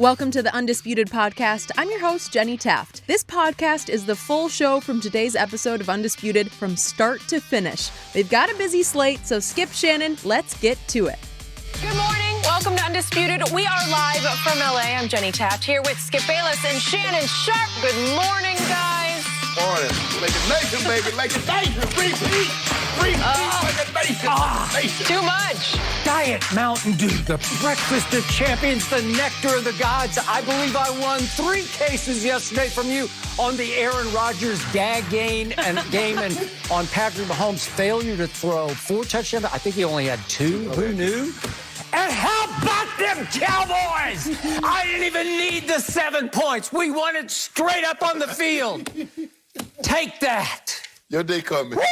Welcome to the Undisputed Podcast. I'm your host, Jenny Taft. This podcast is the full show from today's episode of Undisputed from start to finish. They've got a busy slate, so skip Shannon, let's get to it. Good morning. Welcome to Undisputed. We are live from LA. I'm Jenny Taft here with Skip Bayless and Shannon Sharpe. Good morning, guys. Morning. Lakers Nation, baby. Lakers Nation. Repeat. Lakers Nation. Too much. Diet Mountain Dew, the breakfast of champions, the nectar of the gods. I believe I won 3 cases yesterday from you on the Aaron Rodgers gag game and on Patrick Mahomes' failure to throw 4 touchdowns. I think he only had 2. Who knew? And how about them Cowboys? I didn't even need the 7 points. We won it straight up on the field. Take that. Your day coming. Woo!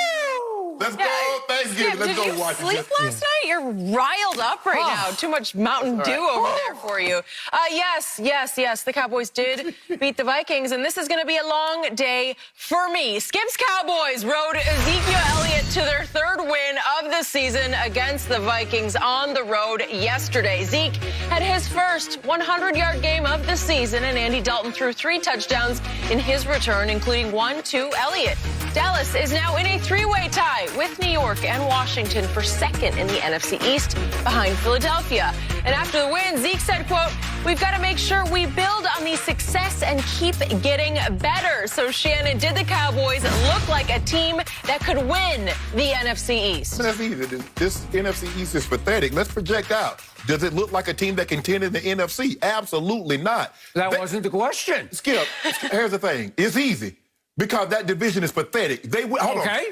Let's go Thanksgiving. Skip, Let's go watch it. Did you sleep last night? You're riled up right now. Too much Mountain Dew over there for you. Yes. The Cowboys did beat the Vikings, and this is going to be a long day for me. Skip's Cowboys rode Ezekiel Elliott to their 3rd win of the season against the Vikings on the road yesterday. Zeke had his first 100-yard game of the season, and Andy Dalton threw 3 touchdowns in his return, including 1 to Elliott. Dallas is now in a 3-way tie with New York and Washington for 2nd in the NFC East behind Philadelphia. And after the win, Zeke said, quote, "We've got to make sure we build on the success and keep getting better." So, Shannon, did the Cowboys look like a team that could win the NFC East? That's easy. This NFC East is pathetic. Let's project out. Does it look like a team that can contend in the NFC? Absolutely not. That wasn't the question. Skip, here's the thing. It's easy. Because that division is pathetic.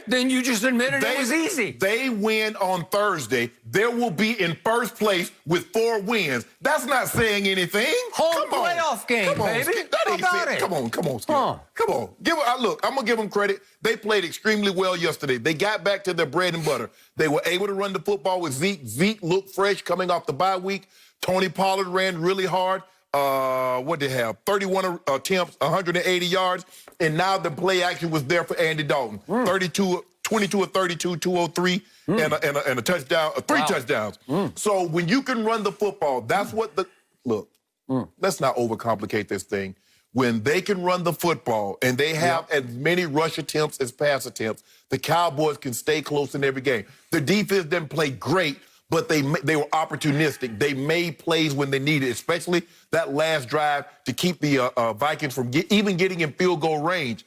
Then you just admitted it was easy. They win on Thursday. They will be in first place with 4 wins. That's not saying anything. Home playoff game, baby. That ain't it. Come on, Skip. Come on. Look, I'm going to give them credit. They played extremely well yesterday. They got back to their bread and butter. They were able to run the football with Zeke. Zeke looked fresh coming off the bye week. Tony Pollard ran really hard. What did they have? 31 attempts, 180 yards. And now the play action was there for Andy Dalton. 22 of 32, 203, and a touchdown, 3 touchdowns. So when you can run the football, that's what let's not overcomplicate this thing. When they can run the football and they have as many rush attempts as pass attempts, the Cowboys can stay close in every game. The defense didn't play great, but they were opportunistic. They made plays when they needed, especially that last drive to keep the Vikings from even getting in field goal range.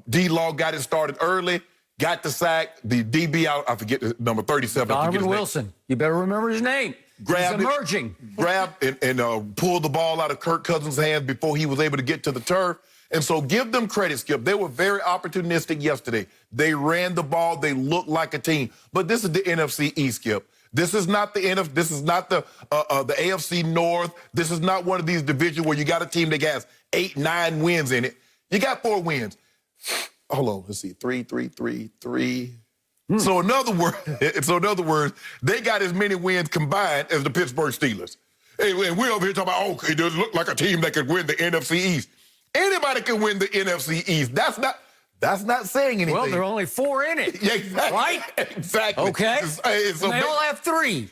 D-Law got it started early, got the sack. The DB out, I forget the number 37. Donovan Wilson. You better remember his name. He's emerging. Grabbed and pulled the ball out of Kirk Cousins' hands before he was able to get to the turf. And so give them credit, Skip. They were very opportunistic yesterday. They ran the ball. They looked like a team. But this is the NFC East, Skip. This is not the NFC. This is not the AFC North. This is not one of these divisions where you got a team that has 8, 9 wins in it. You got 4 wins. Hold on. Let's see. 3. So in other words, they got as many wins combined as the Pittsburgh Steelers. And we're over here talking about, okay, does it look like a team that could win the NFC East? Anybody can win the NFC East. That's not saying anything. Well, there are only 4 in it. Yeah, exactly. Right? Exactly. Okay. So they all have 3.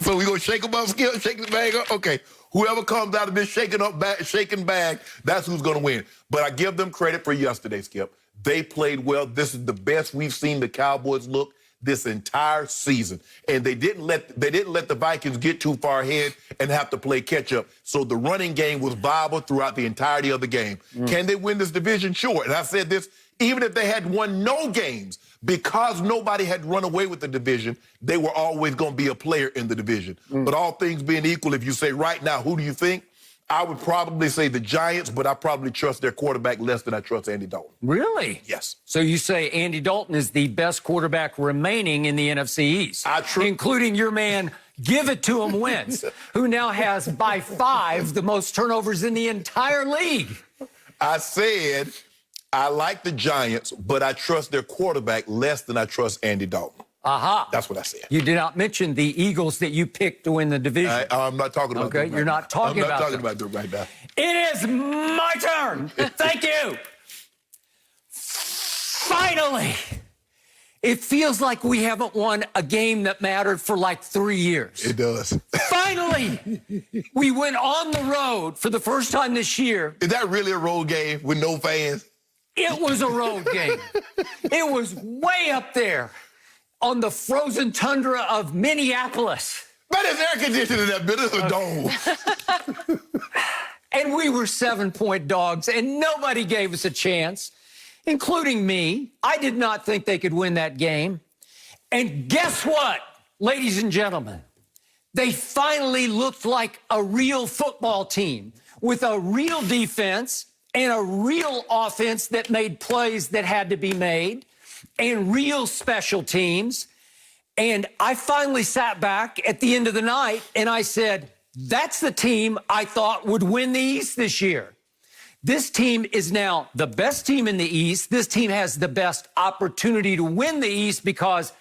So we gonna shake them up, Skip, shake the bag up? Okay. Whoever comes out of this shaking bag, that's who's gonna win. But I give them credit for yesterday, Skip. They played well. This is the best we've seen the Cowboys look this entire season. And they didn't let the Vikings get too far ahead and have to play catch up. So the running game was viable throughout the entirety of the game. Can they win this division? Sure. And I said this, even if they had won no games, because nobody had run away with the division, they were always going to be a player in the division. But all things being equal, if you say right now, who do you think? I would probably say the Giants, but I probably trust their quarterback less than I trust Andy Dalton. Really? Yes. So you say Andy Dalton is the best quarterback remaining in the NFC East, including your man, Give It To Him Wentz, who now has by 5 the most turnovers in the entire league. I said I like the Giants, but I trust their quarterback less than I trust Andy Dalton. Aha. That's what I said. You did not mention the Eagles that you picked to win the division. I'm not talking about them. Okay, you're not talking about them. I'm not talking about them right now. It is my turn. Thank you. Finally, It feels like we haven't won a game that mattered for like 3 years. It does. Finally, we went on the road for the first time this year. Is that really a road game with no fans? It was a road game. It was way up there on the frozen tundra of Minneapolis. But it's air conditioning in that bit. It's a dome. And we were 7-point dogs, and nobody gave us a chance, including me. I did not think they could win that game. And guess what, ladies and gentlemen? They finally looked like a real football team with a real defense and a real offense that made plays that had to be made and real special teams. And I finally sat back at the end of the night and I said, that's the team I thought would win the East this year. This team is now the best team in the East. This team has the best opportunity to win the East because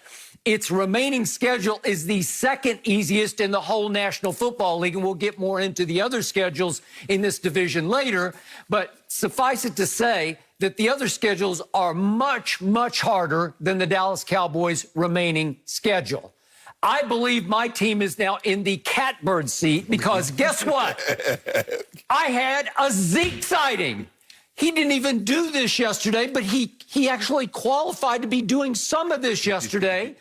its remaining schedule is the second easiest in the whole National Football League, and we'll get more into the other schedules in this division later. But suffice it to say that the other schedules are much, much harder than the Dallas Cowboys' remaining schedule. I believe my team is now in the catbird seat because guess what? I had a Zeke sighting. He didn't even do this yesterday, but he actually qualified to be doing some of this yesterday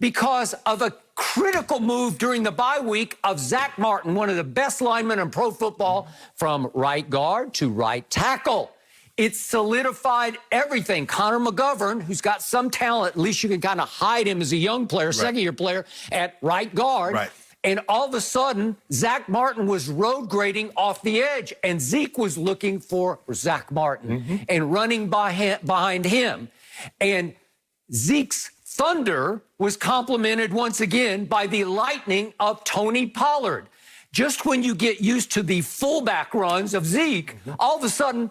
because of a critical move during the bye week of Zach Martin, one of the best linemen in pro football, from right guard to right tackle. It solidified everything. Connor McGovern, who's got some talent, at least you can kind of hide him as a young player, right, second-year player at right guard. Right. And all of a sudden, Zach Martin was road grading off the edge, and Zeke was looking for Zach Martin and running behind him. And Zeke's thunder was complemented once again by the lightning of Tony Pollard. Just when you get used to the fullback runs of Zeke, all of a sudden,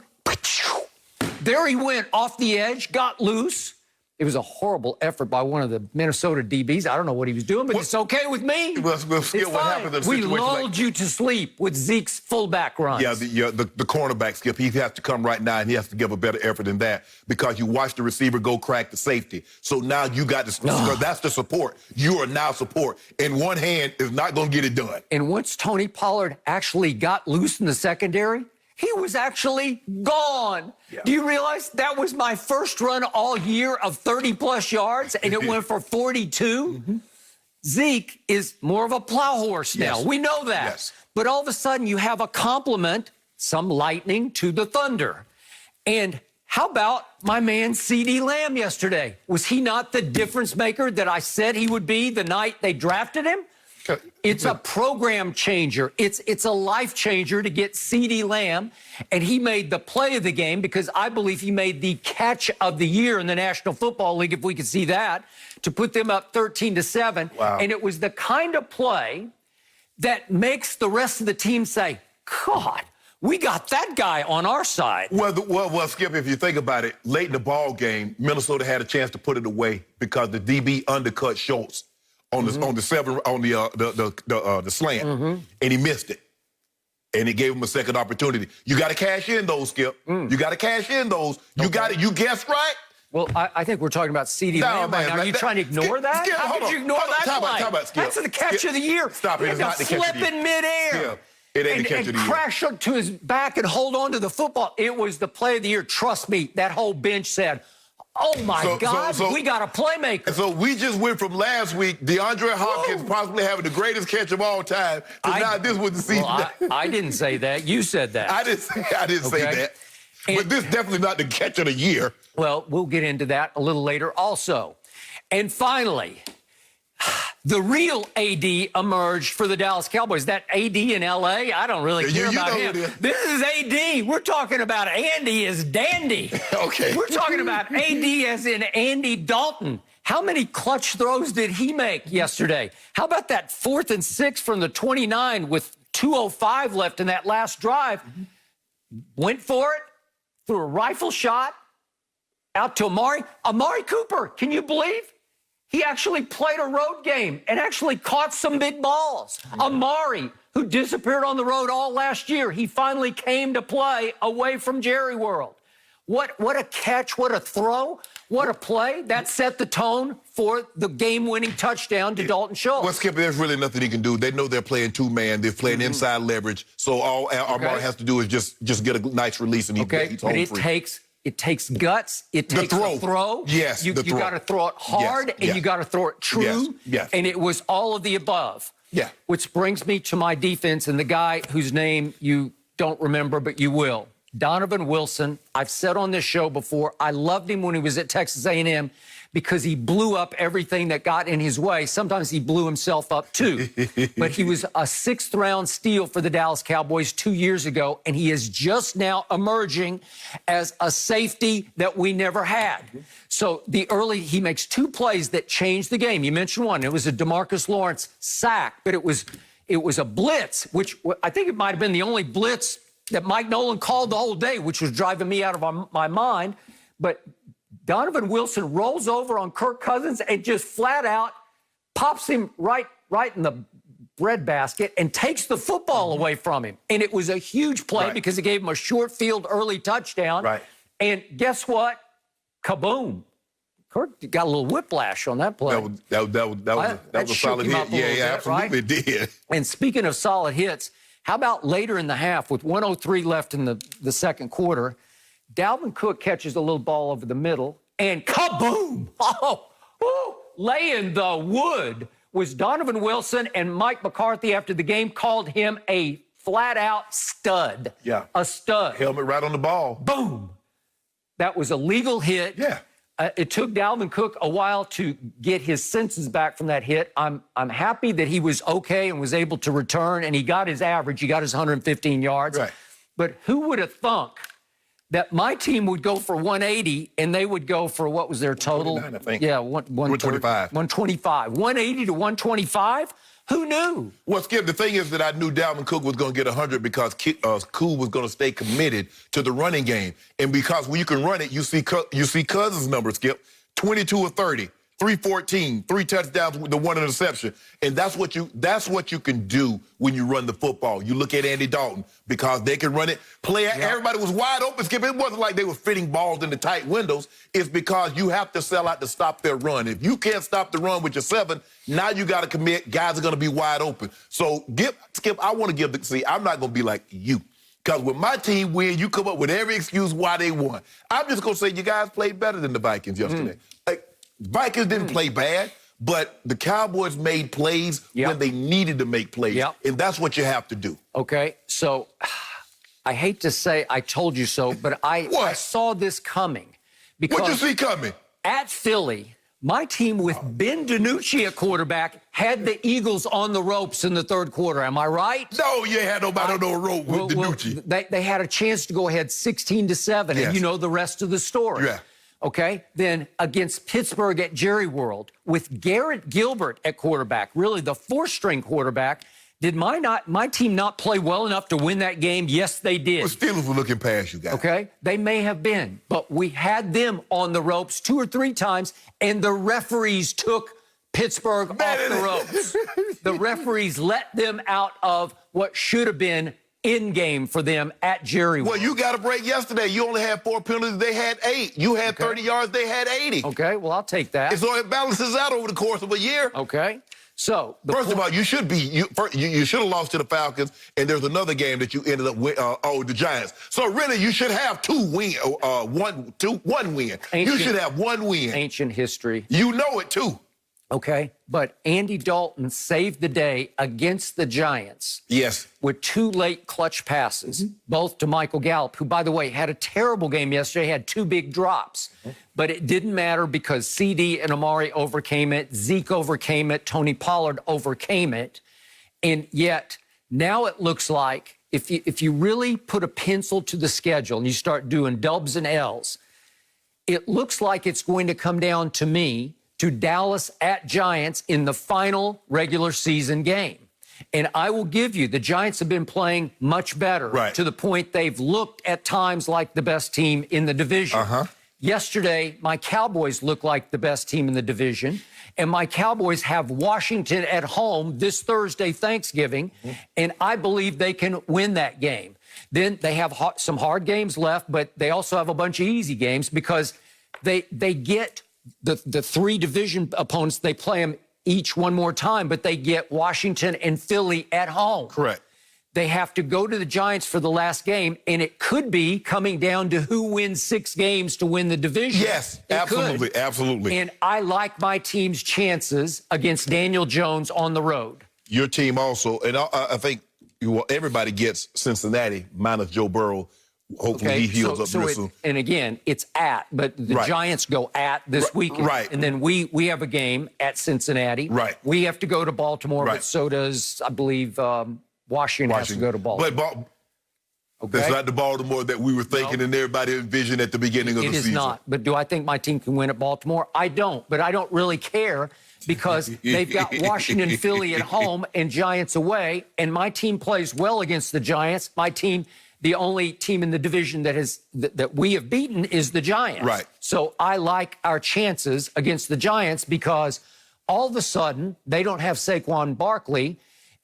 there he went off the edge, got loose. It was a horrible effort by one of the Minnesota DBs. I don't know what he was doing, but it's okay with me. We'll see what happens in a we situation lulled you to sleep with Zeke's fullback runs. Yeah, the cornerback, Skip, he has to come right now, and he has to give a better effort than that because you watch the receiver go crack the safety. So now you got to, that's the support. You are now support. And one hand is not going to get it done. And once Tony Pollard actually got loose in the secondary, he was actually gone. Yeah. Do you realize that was my first run all year of 30-plus yards, and it went for 42? Zeke is more of a plow horse now. Yes. We know that. Yes. But all of a sudden, you have a complement, some lightning to the thunder. And how about my man CeeDee Lamb yesterday? Was he not the difference maker that I said he would be the night they drafted him? It's a program changer. It's a life changer to get CeeDee Lamb, and he made the play of the game because I believe he made the catch of the year in the National Football League, if we could see that, to put them up 13-7. Wow. And it was the kind of play that makes the rest of the team say, God, we got that guy on our side. Well, Skip, if you think about it, late in the ball game, Minnesota had a chance to put it away because the DB undercut Schultz on the slant, and he missed it. And it gave him a second opportunity. You got to cash in those, Skip. You got to cash in those. You got it. You guessed right. Well, I think we're talking about CeeDee Lamb right now. Are you trying to ignore that? Skip, how could you ignore that play? That's the catch of the year. Stop it. It's not the catch of the year. Flip in midair. It ain't the catch of the year. And crash up to his back and hold on to the football. It was the play of the year. Trust me, that whole bench said, oh, my God, we got a playmaker. So we just went from last week, DeAndre Hopkins possibly having the greatest catch of all time, to now this was the season. Well, I didn't say that. You said that. I didn't say that. But this is definitely not the catch of the year. Well, we'll get into that a little later also. And finally, the real AD emerged for the Dallas Cowboys. That AD in L.A., I don't really care about him. This is AD. We're talking about Andy as Dandy. Okay. We're talking about AD as in Andy Dalton. How many clutch throws did he make yesterday? How about that 4th and 6 from the 29 with 2:05 left in that last drive? Went for it, threw a rifle shot out to Amari. Amari Cooper, can you believe? He actually played a road game and actually caught some big balls. Amari, who disappeared on the road all last year, he finally came to play away from Jerry World. What a catch, what a throw. What a play. That set the tone for the game-winning touchdown to Dalton Schultz. Well, Skip, there's really nothing he can do. They know they're playing two-man. They're playing inside leverage. So all Amari has to do is just get a nice release, and he's home free. It takes guts. It takes a throw. Yes, you got to throw it hard, and you got to throw it true. Yes. And it was all of the above. Yeah. Which brings me to my defense and the guy whose name you don't remember, but you will. Donovan Wilson. I've said on this show before, I loved him when he was at Texas A&M because he blew up everything that got in his way. Sometimes he blew himself up too. But he was a 6th-round steal for the Dallas Cowboys 2 years ago, and he is just now emerging as a safety that we never had. So he makes 2 plays that changed the game. You mentioned one. It was a DeMarcus Lawrence sack, but it was a blitz, which I think it might have been the only blitz that Mike Nolan called the whole day, which was driving me out of my mind. But Donovan Wilson rolls over on Kirk Cousins and just flat out pops him right in the breadbasket and takes the football away from him. And it was a huge play because it gave him a short field early touchdown. Right. And guess what? Kaboom. Kirk got a little whiplash on that play. That was a solid hit. Yeah, absolutely it did. And speaking of solid hits, how about later in the half with 1:03 left in the second quarter, Dalvin Cook catches a little ball over the middle, and kaboom! Laying the wood was Donovan Wilson, and Mike McCarthy after the game called him a flat-out stud. Yeah. A stud. Helmet right on the ball. Boom! That was a legal hit. Yeah. It took Dalvin Cook a while to get his senses back from that hit. I'm happy that he was okay and was able to return, and he got his average. He got his 115 yards. Right. But who would have thunk that my team would go for 180 and they would go for what was their total? 129, I think. Yeah, 125. 125. 180 to 125? Who knew? Well, Skip, the thing is that I knew Dalvin Cook was going to get 100 because Cool was going to stay committed to the running game. And because when you can run it, you see Cousins' number, Skip, 22 of 30, 314, 3 touchdowns with the 1 interception. And that's what you can do when you run the football. You look at Andy Dalton because they can run it. Everybody was wide open, Skip. It wasn't like they were fitting balls into tight windows. It's because you have to sell out to stop their run. If you can't stop the run with your 7, now you got to commit. Guys are going to be wide open. So, Skip, I want to I'm not going to be like you. Because when my team win, you come up with every excuse why they won. I'm just going to say you guys played better than the Vikings yesterday. Vikings didn't play bad, but the Cowboys made plays when they needed to make plays. And that's what you have to do. Okay, so I hate to say I told you so, but I saw this coming. Because what'd you see coming? At Philly, my team with Ben DiNucci at quarterback had the Eagles on the ropes in the third quarter. Am I right? No, you had nobody on the rope with DiNucci. They had a chance to go ahead 16-7, and you know the rest of the story. Yeah. Okay, then against Pittsburgh at Jerry World with Garrett Gilbert at quarterback, really the 4th-string quarterback. Did my team not play well enough to win that game? Yes, they did. The Steelers were looking past you guys. Okay, they may have been, but we had them on the ropes 2 or 3 times, and the referees took Pittsburgh off the ropes. The referees let them out of what should have been in game for them at Jerry World. Well, you got a break yesterday. You only had 4 penalties. They had 8. You had 30 yards. They had 80. Okay, well, I'll take that. And so it balances out over the course of a year. Okay. So, first of all, you should have lost to the Falcons, and there's another game that you ended up with, the Giants. So really, you should have 1 win. You should have 1 win. Ancient history. You know it too. Okay, but Andy Dalton saved the day against the Giants. Yes. With 2 late clutch passes, both to Michael Gallup, who, by the way, had a terrible game yesterday, had 2 big drops. But it didn't matter because CD and Amari overcame it, Zeke overcame it, Tony Pollard overcame it. And yet, now it looks like if you really put a pencil to the schedule and you start doing dubs and L's, it looks like it's going to come down to me to Dallas at Giants in the final regular season game. And I will give you, the Giants have been playing much better to the point they've looked at times like the best team in the division. Yesterday, my Cowboys look like the best team in the division, and my Cowboys have Washington at home this Thursday, Thanksgiving, and I believe they can win that game. Then they have some hard games left, but they also have a bunch of easy games because They get the 3 division opponents. They play them each one more time, but they get Washington and Philly at home. Correct. They have to go to the Giants for the last game, and it could be coming down to who wins 6 games to win the division. Yes, absolutely, absolutely. And I like my team's chances against Daniel Jones on the road. Your team also, and I think everybody gets Cincinnati minus Joe Burrow. Hopefully he heals up real soon. And again, it's but the Giants go at this weekend. Right. And then we have a game at Cincinnati. Right. We have to go to Baltimore, but so does, I believe, Washington has to go to Baltimore. But that's not the Baltimore that we were thinking and everybody envisioned at the beginning of the season. It is not. But do I think my team can win at Baltimore? I don't. But I don't really care because they've got Washington, Philly at home and Giants away. And my team plays well against the Giants. My team, the only team in the division that we have beaten is the Giants. Right. So I like our chances against the Giants because all of a sudden they don't have Saquon Barkley,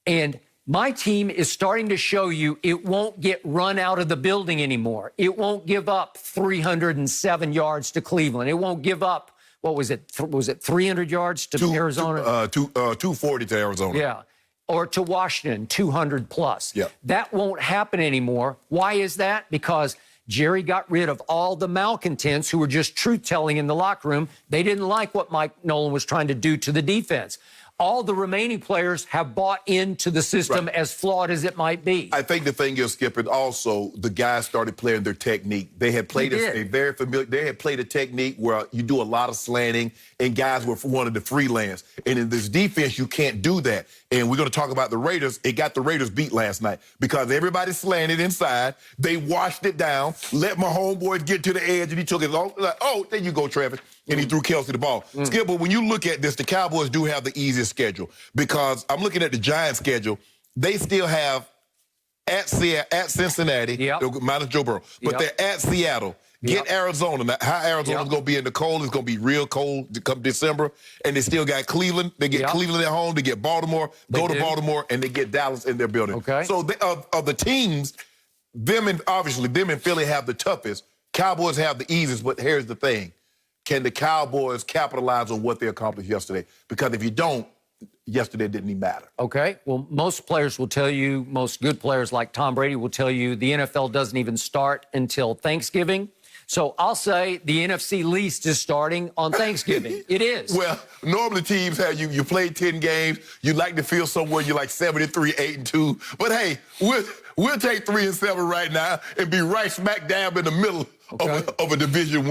and my team is starting to show you it won't get run out of the building anymore. It won't give up 307 yards to Cleveland. It won't give up, what was it? Was it 300 yards to Arizona? 240 to Arizona. Yeah. Or to Washington, 200 plus. Yeah. That won't happen anymore. Why is that? Because Jerry got rid of all the malcontents who were just truth-telling in the locker room. They didn't like what Mike Nolan was trying to do to the defense. All the remaining players have bought into the system, as flawed as it might be. I think the thing is, Skip, and also the guys started playing their technique. They had played a very familiar. They had played a technique where you do a lot of slanting, and guys were wanted to freelance. And in this defense, you can't do that. And we're going to talk about the Raiders. It got the Raiders beat last night because everybody slanted inside. They washed it down, let my homeboys get to the edge, and he took it long. Like, oh, there you go, Travis. And he threw Kelsey the ball. Skip, but when you look at this, the Cowboys do have the easiest schedule because I'm looking at the Giants' schedule. They still have at Cincinnati, minus Joe Burrow, but they're at Seattle. Get Arizona. Now, how Arizona's going to be in the cold, it's going to be real cold come December. And they still got Cleveland. They get Cleveland at home. They get Baltimore, go to Baltimore, and they get Dallas in their building. Okay. So of the teams, them and Philly have the toughest. Cowboys have the easiest, but here's the thing. Can the Cowboys capitalize on what they accomplished yesterday? Because if you don't, yesterday didn't even matter. Okay. Well, most players will tell you, most good players like Tom Brady will tell you the NFL doesn't even start until Thanksgiving. So I'll say the NFC East is starting on Thanksgiving. It is. Well, normally teams have you play 10 games. You like to feel somewhere you're like 73, 8-2. But hey, we'll take 3-7 right now and be right smack dab in the middle of a division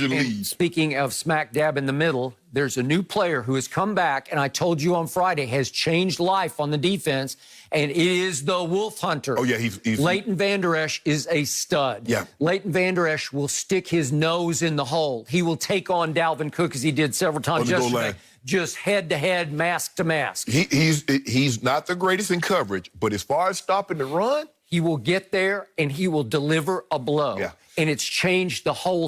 lead. Speaking of smack dab in the middle, there's a new player who has come back, and I told you on Friday, has changed life on the defense, and it is the Wolf Hunter. Oh, yeah, he's Leighton Vander Esch is a stud. Yeah. Leighton Vander Esch will stick his nose in the hole. He will take on Dalvin Cook, as he did several times yesterday. Just head-to-head, mask-to-mask. He's not the greatest in coverage, but as far as stopping the run, he will get there, and he will deliver a blow. Yeah. And it's changed the whole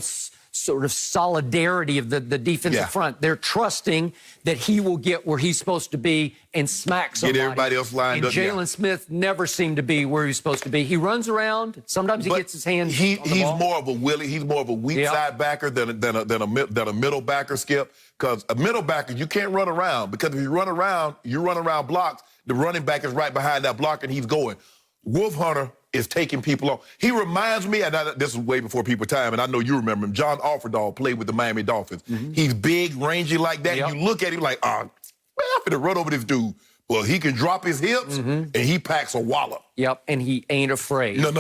sort of solidarity of the defensive front. They're trusting that he will get where he's supposed to be and smack somebody. Get everybody else lined up. And Jalen Smith never seemed to be where he's supposed to be. He runs around. Sometimes he gets his hands on the ball. More of a Willie. He's more of a weak side backer than a middle backer, Skip. Because a middle backer, you can't run around. Because if you run around blocks, the running back is right behind that block and he's going. Wolf Hunter is taking people off. He reminds me, and this is way before people time, and I know you remember him, John Offerdahl played with the Miami Dolphins. He's big, rangy like that. And you look at him like, man, I'm finna run over this dude. Well, he can drop his hips, and he packs a wallop. Yep, and he ain't afraid. No.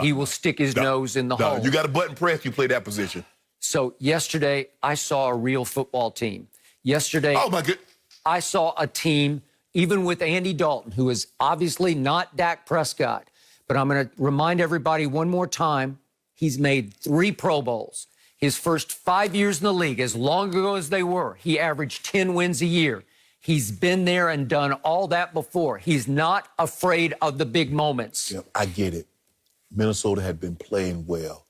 He will stick his nose in the hole. You got a button press, you play that position. So yesterday, I saw a real football team. Yesterday, oh my God, I saw a team, even with Andy Dalton, who is obviously not Dak Prescott. But I'm going to remind everybody one more time, he's made 3 Pro Bowls. His first 5 years in the league, as long ago as they were, he averaged 10 wins a year. He's been there and done all that before. He's not afraid of the big moments. Yep, I get it. Minnesota had been playing well.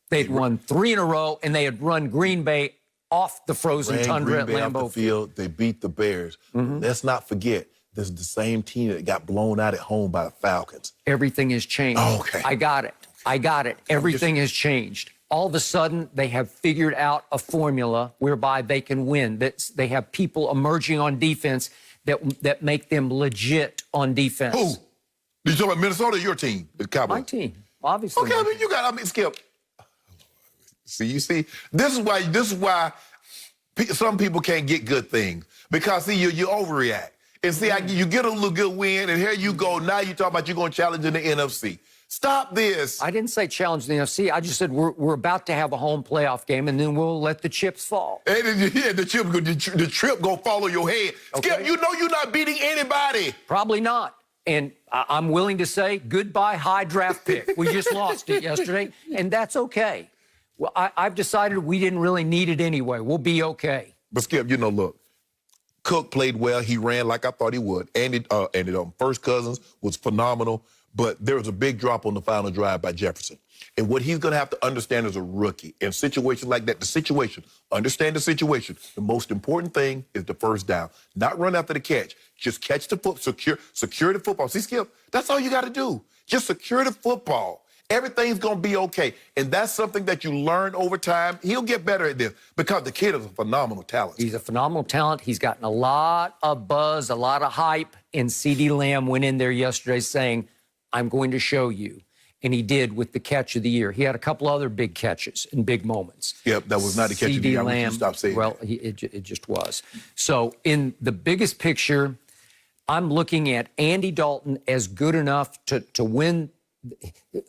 They'd won 3 in a row, and they had run Green Bay off the frozen tundra at Lambeau Field. They beat the Bears. Let's not forget, this is the same team that got blown out at home by the Falcons. Everything has changed. Oh, okay. I got it. Everything has changed. all of a sudden they have figured out a formula whereby they can win. That they have people emerging on defense that make them legit on defense. Who? You talking about Minnesota or your team, the Cowboys? My team, obviously. Okay, Skip. See, this is why some people can't get good things, because see, you overreact. And see, you get a little good win, and here you go. Now you're talking about you're going to challenge in the NFC. Stop this. I didn't say challenge the NFC. I just said we're about to have a home playoff game, and then we'll let the chips fall. And the trip go follow your head. Okay. Skip, you know you're not beating anybody. Probably not. And I'm willing to say goodbye high draft pick. We just lost it yesterday, and that's okay. Well, I've decided we didn't really need it anyway. We'll be okay. But Skip, look, Cook played well. He ran like I thought he would. Andy First Cousins was phenomenal. But there was a big drop on the final drive by Jefferson. And what he's going to have to understand as a rookie in situations like that, understand the situation. The most important thing is the first down. Not run after the catch. Just catch the football, secure the football. See, Skip, that's all you got to do. Just secure the football. Everything's going to be okay. And that's something that you learn over time. He'll get better at this because the kid is a phenomenal talent. He's a phenomenal talent. He's gotten a lot of buzz, a lot of hype. And CeeDee Lamb went in there yesterday saying, I'm going to show you. And he did with the catch of the year. He had a couple other big catches and big moments. Yep, that was not the catch of the year. CeeDee Lamb, stop saying well, it just was. So in the biggest picture, I'm looking at Andy Dalton as good enough to win.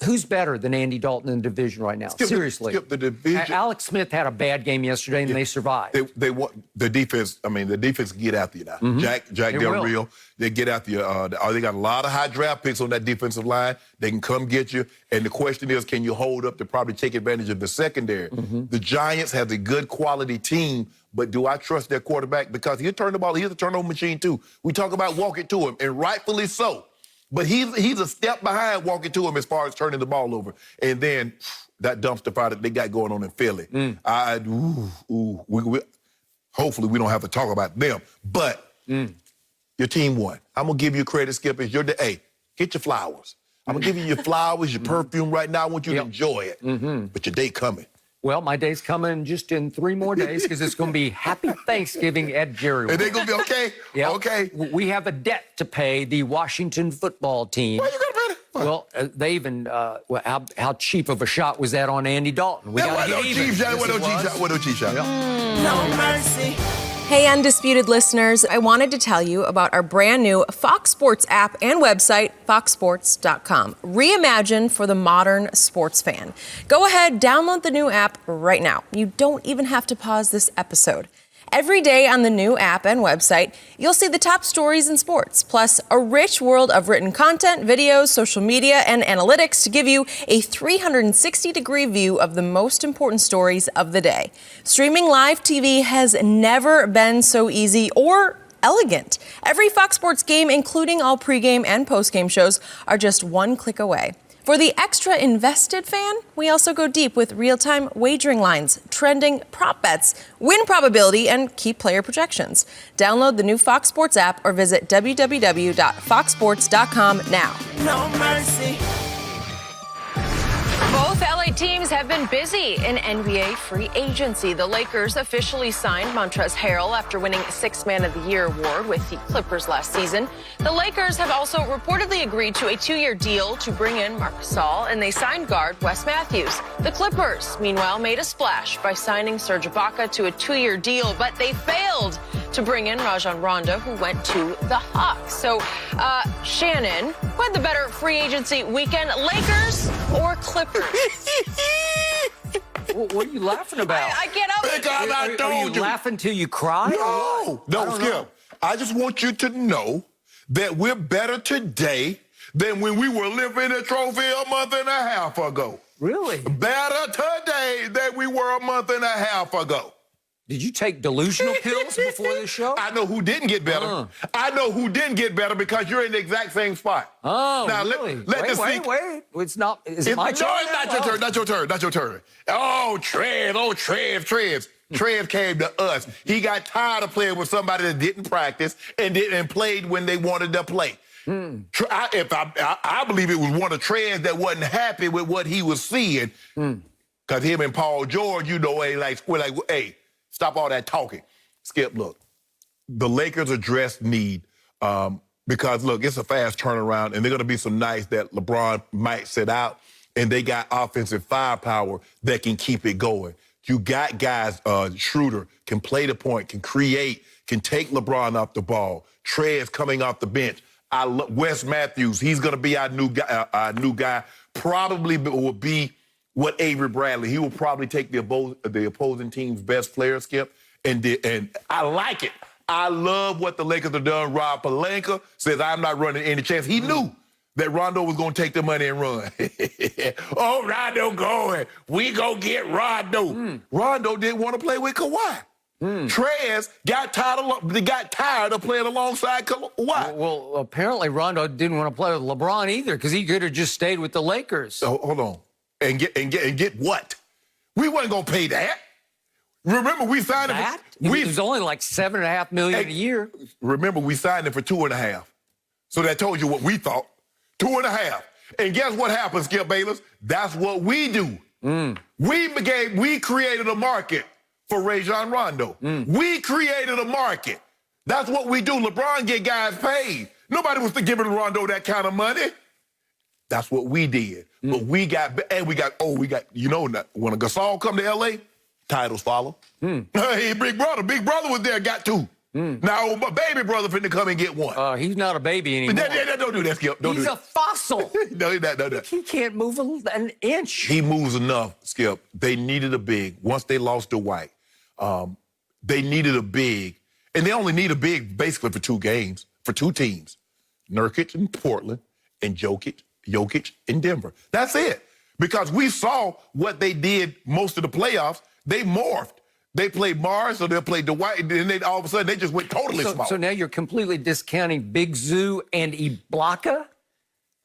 Who's better than Andy Dalton in the division right now? Seriously. Skip the division. Alex Smith had a bad game yesterday, and they survived. They want the defense. I mean, the defense can get after you now. Jack Del Rio, they get after you. They got a lot of high draft picks on that defensive line. They can come get you. And the question is, can you hold up to probably take advantage of the secondary? The Giants have a good quality team, but do I trust their quarterback? Because he'll turn the ball. He's a turnover machine, too. We talk about walking to him, and rightfully so. But he's a step behind walking to him as far as turning the ball over. And then that dumpster fire that they got going on in Philly. Hopefully we don't have to talk about them. But your team won. I'm going to give you credit, Skip. It's your day. Hey, get your flowers. I'm going to give you your flowers, your perfume right now. I want you to enjoy it. But your day coming. Well, my day's coming just in 3 more days because it's going to be Happy Thanksgiving at Jerry. And they going to be okay? Yeah. Okay. We have a debt to pay the Washington football team. Why you going to pay that? Well, they even, how cheap of a shot was that on Andy Dalton? We got no cheap shot. What no cheap shot? No mercy. Hey, Undisputed listeners, I wanted to tell you about our brand new Fox Sports app and website, foxsports.com. Reimagined for the modern sports fan. Go ahead, download the new app right now. You don't even have to pause this episode. Every day on the new app and website, you'll see the top stories in sports, plus a rich world of written content, videos, social media, and analytics to give you a 360-degree view of the most important stories of the day. Streaming live TV has never been so easy or elegant. Every Fox Sports game, including all pregame and postgame shows, are just one click away. For the extra invested fan, we also go deep with real-time wagering lines, trending prop bets, win probability, and key player projections. Download the new Fox Sports app or visit www.foxsports.com now. No mercy. Both LA teams have been busy in NBA free agency. The Lakers officially signed Montrezl Harrell after winning 6th Man of the Year award with the Clippers last season. The Lakers have also reportedly agreed to a 2-year deal to bring in Marc Gasol, and they signed guard Wes Matthews. The Clippers, meanwhile, made a splash by signing Serge Ibaka to a 2-year deal, but they failed to bring in Rajon Rondo, who went to the Hawks. So, Shannon, who had the better free agency weekend, Lakers or Clippers? What are you laughing about? I can't help it. Because I told Are you laughing till you cry? No, Skip. I just want you to know that we're better today than when we were living a trophy a month and a half ago. Really? Better today than we were a month and a half ago. Did you take delusional pills before the show? I know who didn't get better. I know who didn't get better because you're in the exact same spot. Oh, now, really? Wait. It's not. Is it my turn? No, it's not your turn. Not your turn. Not your turn. Oh, Trev. Trev came to us. He got tired of playing with somebody that didn't practice and played when they wanted to play. I believe it was one of Trez that wasn't happy with what he was seeing. Because him and Paul George, you know, we're like, hey, stop all that talking. Skip, look, the Lakers address need because, look, it's a fast turnaround, and they're going to be some nights that LeBron might sit out, and they got offensive firepower that can keep it going. You got guys, Schroeder can play the point, can create, can take LeBron off the ball. Trez coming off the bench. Wes Matthews, he's going to be our new guy. Probably will be what Avery Bradley. He will probably take the opposing team's best player, Skip. And I like it. I love what the Lakers have done. Rob Pelinka says, I'm not running any chance. He knew that Rondo was going to take the money and run. Oh, Rondo going. We go get Rondo. Rondo didn't want to play with Kawhi. Trez got tired of playing alongside Kawhi. Well, apparently Rondo didn't want to play with LeBron either because he could have just stayed with the Lakers. So, hold on. And get what? We wasn't going to pay that. Remember, we signed him. It was only like $7.5 million a year. Remember, we signed him for $2.5. So that told you what we thought. $2.5. And guess what happened, Skip Bayless? That's what we do. We created a market for Rajon Rondo. We created a market. That's what we do. LeBron get guys paid. Nobody was giving Rondo that kind of money. That's what we did. But we got, you know, when a Gasol come to L.A., titles follow. Hey, Big Brother was there, got two. Now, my baby brother finna come and get one. He's not a baby anymore. Don't do that, Skip. He's a fossil. No. He can't move an inch. He moves enough, Skip. They needed a big. Once they lost Dwight, they needed a big. And they only need a big basically for 2 games, for 2 teams. Nurkic in Portland and Jokic in Denver. That's it. Because we saw what they did most of the playoffs. They morphed. They played Mars, so they'll play Dwight, and then all of a sudden they just went totally small. So now you're completely discounting Big Zoo and Ibaka?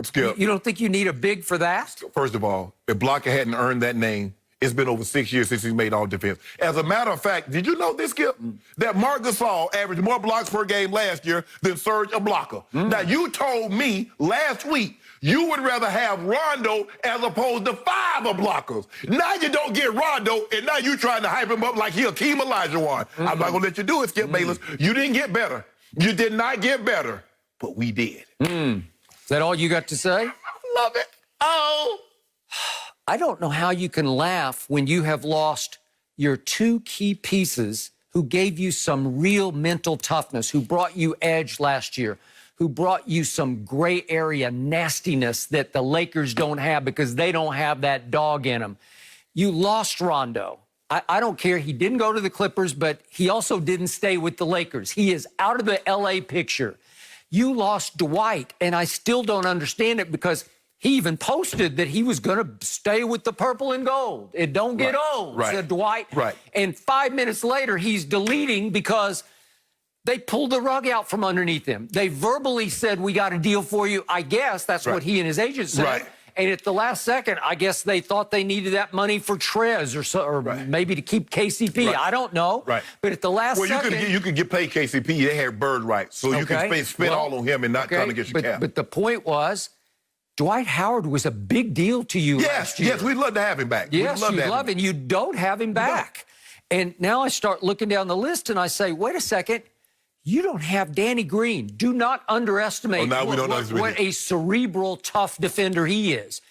Skip. You don't think you need a big for that? First of all, if Ibaka hadn't earned that name, it's been over 6 years since he's made all defense. As a matter of fact, did you know this, Skip? That Marc Gasol averaged more blocks per game last year than Serge Ibaka. Now, you told me last week you would rather have Rondo as opposed to 5 blockers. Now you don't get Rondo, and now you trying to hype him up like he Hakeem Olajuwon. I'm not going to let you do it, Skip Bayless. You didn't get better. You did not get better, but we did. Is that all you got to say? Love it. Oh. I don't know how you can laugh when you have lost your 2 key pieces who gave you some real mental toughness, who brought you edge last year, who brought you some gray area nastiness that the Lakers don't have because they don't have that dog in them. You lost Rondo. I don't care. He didn't go to the Clippers, but he also didn't stay with the Lakers. He is out of the L.A. picture. You lost Dwight, and I still don't understand it because he even posted that he was going to stay with the purple and gold. It don't get old, said Dwight. And 5 minutes later, he's deleting because they pulled the rug out from underneath him. They verbally said, we got a deal for you. I guess that's what he and his agent said. And at the last second, I guess they thought they needed that money for Trez or maybe to keep KCP. I don't know. But at the last second... you could get paid KCP. They had bird rights. So you can spend all on him and not trying to get your cap. But the point was, Dwight Howard was a big deal to you last year. Yes, we'd love to have him back. Yes, you'd love him. You don't have him back. And now I start looking down the list and I say, wait a second. You don't have Danny Green. Do not underestimate what a cerebral, tough defender he is.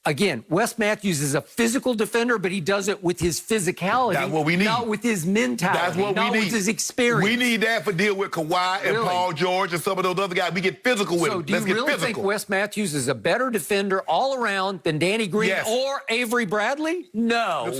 Again, Wes Matthews is a physical defender, but he does it with his physicality. That's what we need. Not with his mentality. That's what we need. With his experience. We need that for deal with Kawhi and Paul George and some of those other guys. We get physical with them. So do you really think Wes Matthews is a better defender all around than Danny Green or Avery Bradley? No.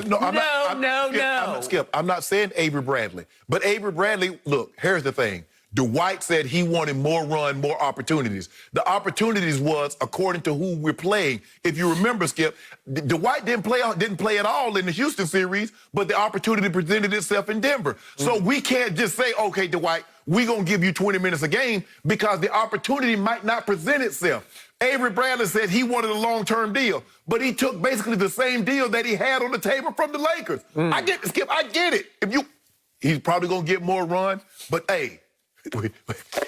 I'm not saying Avery Bradley. But Avery Bradley, look, here's the thing. Dwight said he wanted more run, more opportunities. The opportunities was according to who we're playing. If you remember, Skip, Dwight didn't play at all in the Houston series, but the opportunity presented itself in Denver. So we can't just say, okay, Dwight, we're going to give you 20 minutes a game because the opportunity might not present itself. Avery Bradley said he wanted a long-term deal, but he took basically the same deal that he had on the table from the Lakers. I get it, Skip. I get it. He's probably going to get more run, but hey,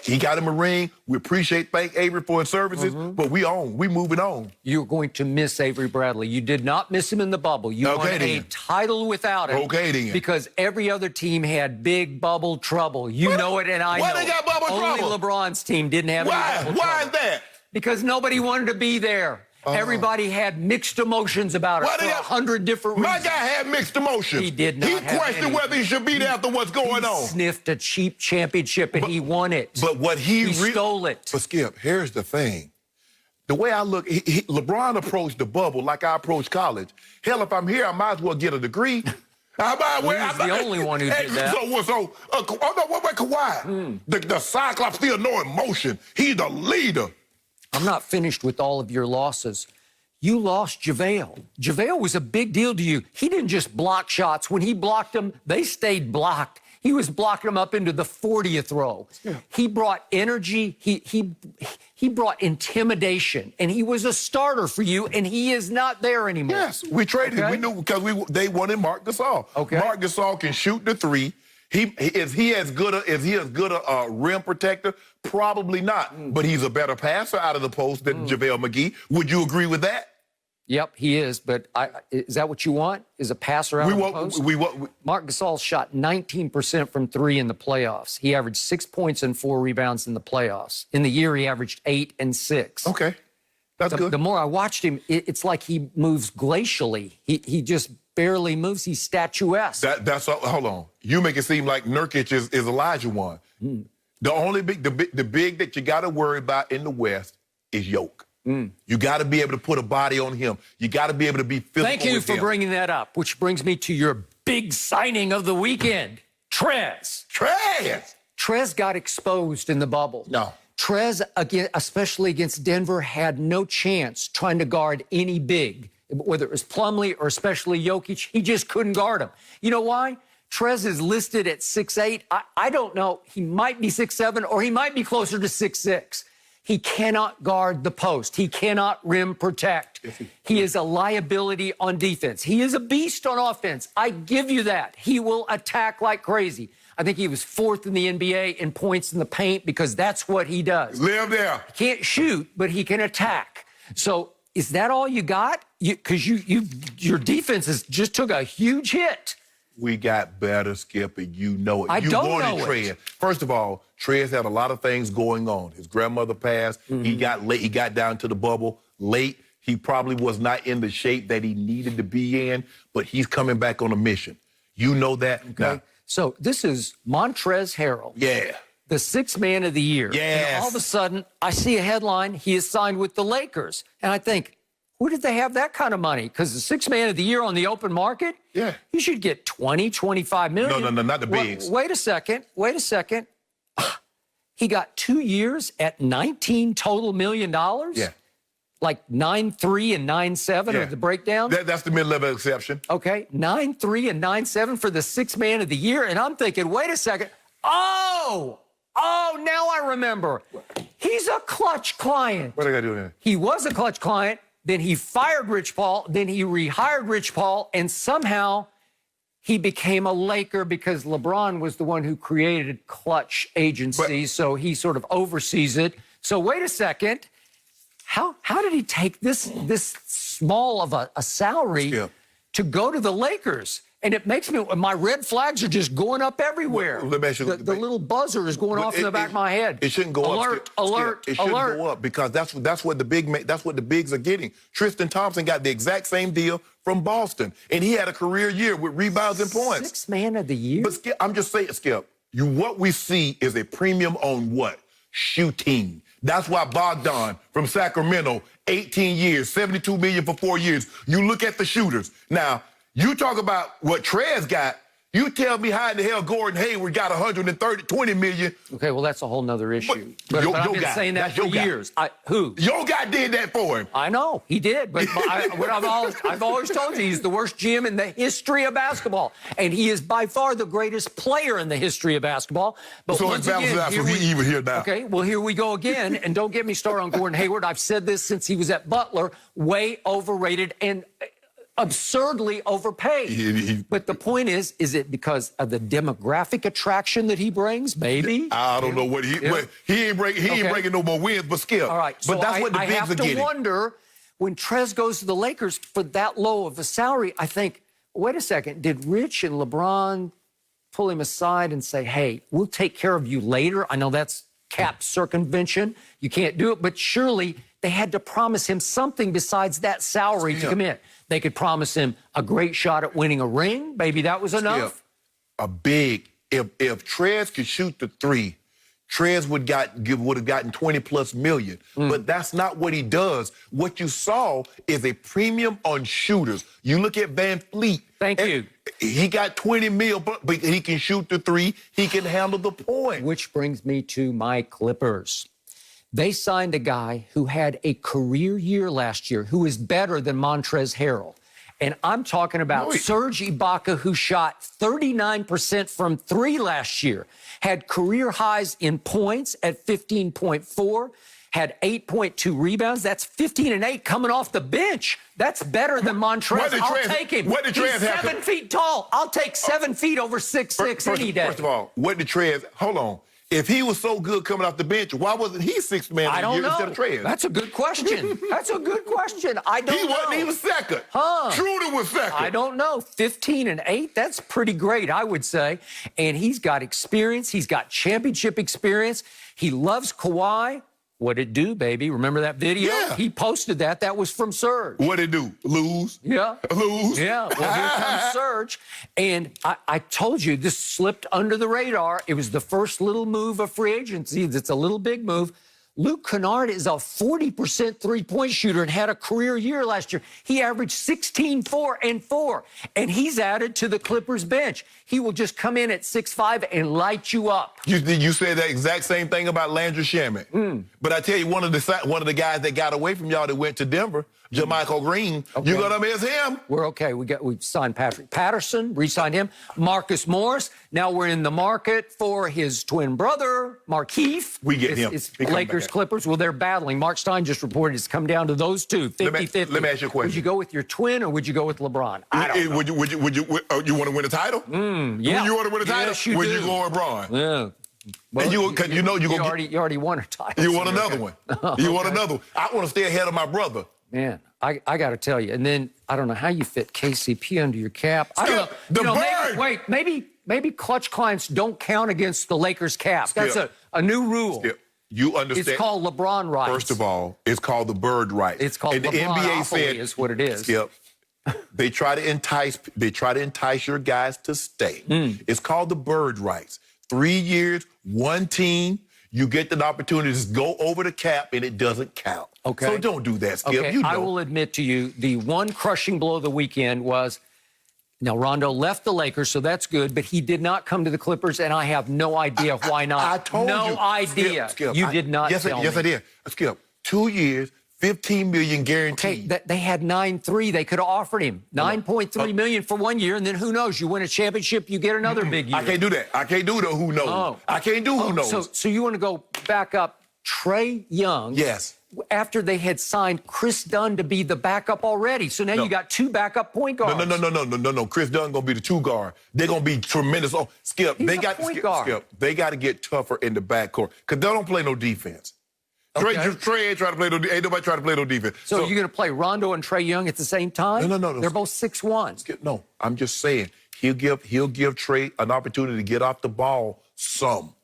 He got him a ring. We thank Avery for his services, but we moving on. You're going to miss Avery Bradley. You did not miss him in the bubble. You won a title without him. Okay, then. Because every other team had big bubble trouble. You know it, and I know Why they got bubble trouble? Only LeBron's team didn't have any bubble trouble. Why is that? Because nobody wanted to be there. Everybody had mixed emotions about it for 100 different reasons. My guy had mixed emotions. He did not. He questioned whether he should be there after what's going on. He sniffed a cheap championship, and he won it. But what he stole it. But Skip, here's the thing. The way I look, LeBron approached the bubble like I approached college. Hell, if I'm here, I might as well get a degree. He's the only one who did that. What about Kawhi? The Cyclops, still no emotion. He's the leader. I'm not finished with all of your losses. You lost JaVale. JaVale was a big deal to you. He didn't just block shots. When he blocked them, they stayed blocked. He was blocking them up into the 40th row. Yeah. He brought energy. He brought intimidation, and he was a starter for you, and he is not there anymore. Yes, we traded him. We knew because they wanted Marc Gasol. Okay. Marc Gasol can shoot the three. Is he as good a rim protector? Probably not. But he's a better passer out of the post than JaVale McGee. Would you agree with that? Yep, he is. But is that what you want? Is a passer out of the post? Marc Gasol shot 19% from three in the playoffs. He averaged 6 points and 4 rebounds in the playoffs. In the year, he averaged 8 and 6. Okay, that's good. The more I watched him, it's like he moves glacially. He just barely moves. He's statuesque. Hold on. You make it seem like Nurkic is Elijah one. The only big that you got to worry about in the West is Yoke. You got to be able to put a body on him. You got to be able to be physical. Thank you for bringing that up, which brings me to your big signing of the weekend, Trez. Trez got exposed in the bubble. No. Trez, again, especially against Denver, had no chance trying to guard any big, whether it was Plumlee or especially Jokic. He just couldn't guard him. You know why? Trez is listed at 6'8". I don't know. He might be 6'7", or he might be closer to 6'6". He cannot guard the post. He cannot rim protect. He is a liability on defense. He is a beast on offense. I give you that. He will attack like crazy. I think he was 4th in the NBA in points in the paint because that's what he does. Live there. He can't shoot, but he can attack. So is that all you got? Because your defense just took a huge hit. We got better, Skip, and you know it. I don't know it. First of all, Trez had a lot of things going on. His grandmother passed. He got late. He got down to the bubble late. He probably was not in the shape that he needed to be in, but he's coming back on a mission. You know that. Okay. Now, so this is Montrezl Harrell. Yeah. The 6th man of the year. Yes. And all of a sudden, I see a headline, he is signed with the Lakers. And I think, who did they have that kind of money? Because the 6th man of the year on the open market? Yeah. You should get 20, 25 million. No, not the bigs. Wait a second. He got 2 years at $19 total million? Yeah. Like 9.3 and 9.7 are the breakdown? That's the mid-level exception. Okay, 9.3 and 9.7 for the 6th man of the year. And I'm thinking, wait a second. Oh, now I remember. He's a clutch client. What I got to do here? He was a clutch client. Then he fired Rich Paul. Then he rehired Rich Paul. And somehow he became a Laker because LeBron was the one who created Clutch Agency. So he sort of oversees it. So wait a second. How did he take this small of a salary to go to the Lakers? And it makes me, my red flags are just going up everywhere. Let me ask you, the little buzzer is going off in the back of my head. It shouldn't go up. Alert! It shouldn't go up because that's what the bigs are getting. Tristan Thompson got the exact same deal from Boston, and he had a career year with rebounds and points. 6th man of the year. But Skip, I'm just saying, Skip. What we see is a premium on what? Shooting. That's why Bogdan from Sacramento, 18 years, $72 million for 4 years. You look at the shooters now. You talk about what Trez got. You tell me how in the hell Gordon Hayward got $20 million. Okay, well, that's a whole nother issue. But I've been saying that for years. Who? Your guy did that for him. I know, he did. But I've always told you, he's the worst GM in the history of basketball. And he is by far the greatest player in the history of basketball. But so it balances out, so he even here now. Okay, well, here we go again. And don't get me started on Gordon Hayward. I've said this since he was at Butler. Way overrated. And absurdly overpaid. But the point is it because of the demographic attraction that he brings? Maybe. I don't know what he ain't breaking no more wins, but Skip. All right, but so that's what the I bigs have are to getting. wonder, when Trez goes to the Lakers for that low of a salary, I think, wait a second, did Rich and LeBron pull him aside and say, hey, we'll take care of you later? I know that's cap circumvention. You can't do it, but surely they had to promise him something besides that salary to come in. They could promise him a great shot at winning a ring. Maybe that was enough. If Trez could shoot the three, Trez would have gotten 20+ million. But that's not what he does. What you saw is a premium on shooters. You look at Van Fleet. Thank you. He got 20 mil, but he can shoot the three. He can handle the point. Which brings me to my Clippers. They signed a guy who had a career year last year, who is better than Montrezl Harrell. And I'm talking about Serge Ibaka, who shot 39% from three last year, had career highs in points at 15.4, had 8.2 rebounds. That's 15 and 8 coming off the bench. That's better than Montrezl. I'll take him. What did Trez He's have 7 feet tall. I'll take 7 feet over 6'6" any day. First of all, what did Trez? Hold on. If he was so good coming off the bench, why wasn't he sixth man of the year instead of Trez? That's a good question. That's a good question. I don't know. He wasn't even second. Schroeder was second. I don't know. 15 and 8, that's pretty great, I would say. And he's got experience. He's got championship experience. He loves Kawhi. What'd it do, baby? Remember that video? Yeah. He posted that. That was from Serge. What'd it do? Lose? Yeah. Lose? Yeah. Well, here comes Serge. And I told you, this slipped under the radar. It was the first little move of free agency. It's a little big move. Luke Kennard is a 40% three-point shooter and had a career year last year. He averaged 16, 4, and 4. And he's added to the Clippers bench. He will just come in at 6'5" and light you up. You said that exact same thing about Landry Shamet. But I tell you, one of the guys that got away from y'all that went to Denver, Jermichael Green, you gonna miss him. We're okay. We signed Patrick Patterson, re-signed him. Marcus Morris. Now we're in the market for his twin brother, Markieff. We get him. It's Lakers, Clippers. Well, they're battling. Mark Stein just reported it's come down to those two, 50-50. Let me ask you a question. Would you go with your twin or would you go with LeBron? I don't know. You want to win a title? Yeah. You want to win a title? Yes, you would do. you go with LeBron? Yeah. Well, you already won a title. You want another one. You want another one. I want to stay ahead of my brother. Man, I got to tell you. And then I don't know how you fit KCP under your cap. I don't know. Maybe clutch clients don't count against the Lakers cap. That's a new rule. You understand? It's called LeBron rights. First of all, it's called the bird rights. It's called and the LeBron NBA said is what it is. Skip, they try to entice your guys to stay. It's called the bird rights. 3 years, one team. You get the opportunity to just go over the cap, and it doesn't count. Okay. So don't do that, Skip. Okay. You know. I will admit to you, the one crushing blow of the weekend was, now Rondo left the Lakers, so that's good, but he did not come to the Clippers, and I have no idea why not. I told you. No idea. Skip, you did not tell me. Yes, I did. Skip, 2 years, $15 million guaranteed. Okay, they had 9.3. They could have offered him $9.3 million for 1 year, and then who knows? You win a championship, you get another big year. I can't do that. I can't do the who knows. Oh. I can't do who knows. So you want to go back up Trae Young? Yes. After they had signed Chris Dunn to be the backup already. So now you got two backup point guards. No. Chris Dunn gonna be the two guard. They're gonna be tremendous. Oh, Skip, He's they a got point guard. Skip. They got to get tougher in the backcourt because they don't play no defense. Okay. Trae ain't trying to play no. Ain't nobody trying to play no defense. So you're going to play Rondo and Trae Young at the same time? No. They're both 6'1". Skip, no, I'm just saying he'll give Trae an opportunity to get off the ball some.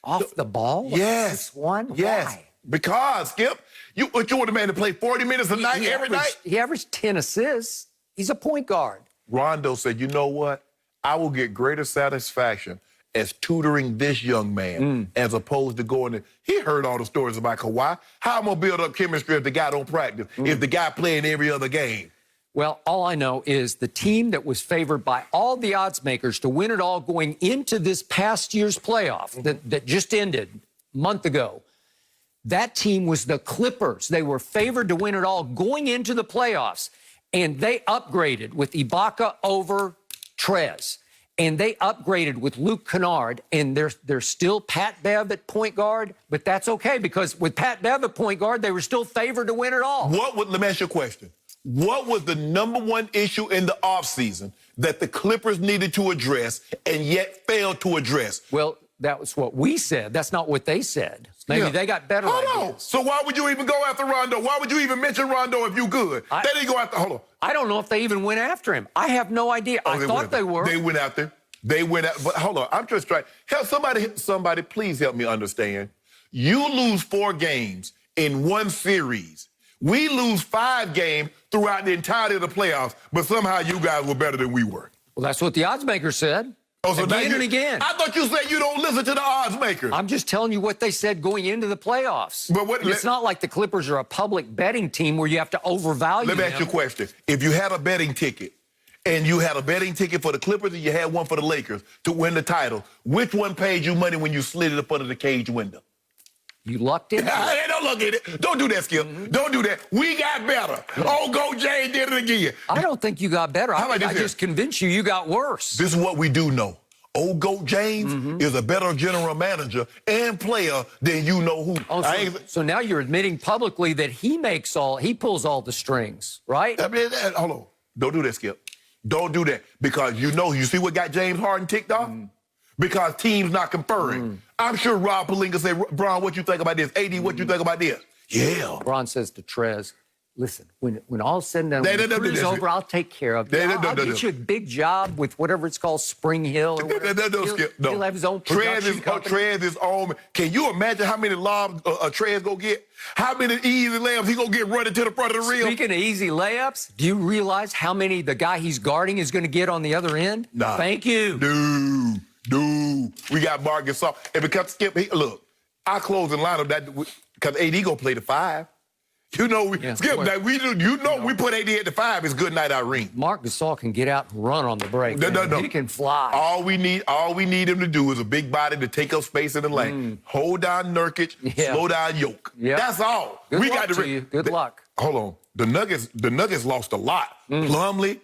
Off the ball? Yes. 6'1"? Yes. Why? Because Skip, you want a man to play 40 minutes a night every night? He averaged 10 assists. He's a point guard. Rondo said, you know what? I will get greater satisfaction as tutoring this young man as opposed to going in. He heard all the stories about Kawhi. How am I going to build up chemistry if the guy don't practice, if the guy playing every other game? Well, all I know is the team that was favored by all the odds makers to win it all going into this past year's playoff that just ended a month ago, that team was the Clippers. They were favored to win it all going into the playoffs, and they upgraded with Ibaka over Trez. And they upgraded with Luke Kennard, and there's still Pat Bev at point guard, but that's okay because with Pat Bev at point guard, they were still favored to win it all. Let me ask you a question. what was the #1 issue in the offseason that the Clippers needed to address and yet failed to address? Well, that was what we said. That's not what they said. Maybe they got better ideas. So why would you even go after Rondo? Why would you even mention Rondo if you good? They didn't go after, hold on. I don't know if they even went after him. I have no idea. I thought they were. They went after. They went out, but hold on. I'm just trying. Help somebody, please help me understand. You lose 4 games in one series. We lose 5 games throughout the entirety of the playoffs, but somehow you guys were better than we were. Well, that's what the odds maker said. Oh, so again and again. I thought you said you don't listen to the odds maker. I'm just telling you what they said going into the playoffs. But it's not like the Clippers are a public betting team where you have to overvalue them. Let me ask you a question. If you had a betting ticket, and you had a betting ticket for the Clippers and you had one for the Lakers to win the title, which one paid you money when you slid it up under the cage window? You lucked into it. Don't look at it. Don't do that, Skip. Don't do that. We got better. Oh, Go Jay did it again. I don't think you got better. I just convinced you got worse. This is what we do know. Old Goat James is a better general manager and player than you know who. Oh, so now you're admitting publicly that he pulls all the strings, right? I mean, hold on. Don't do that, Skip. Don't do that. Because you see what got James Harden ticked off? Because teams not conferring. I'm sure Rob Pelinka said, Bron, what you think about this? AD, what you think about this? Yeah. Bron says to Trez, listen, when all's said and done, when the cruise over, I'll take care of you. I'll get you a big job with whatever it's called, Spring Hill. Or he'll have his own production company. Trez is on. Can you imagine how many lobs Trez go get? How many easy layups he gonna get running to the front of the rim? Speaking of easy layups, do you realize how many the guy he's guarding is going to get on the other end? Nah. Thank you. Dude. We got Marcus Gasol. And because Skip, look, our closing lineup, because AD gonna play the 5. You know, Skip, we put AD at the 5. It's good night, Irene. Marc Gasol can get out and run on the break. No. He can fly. All we need him to do is a big body to take up space in the lane. Hold down Nurkic, slow down Yoke. That's all. Good luck to you. Good luck. Hold on. The Nuggets lost a lot. Plumlee,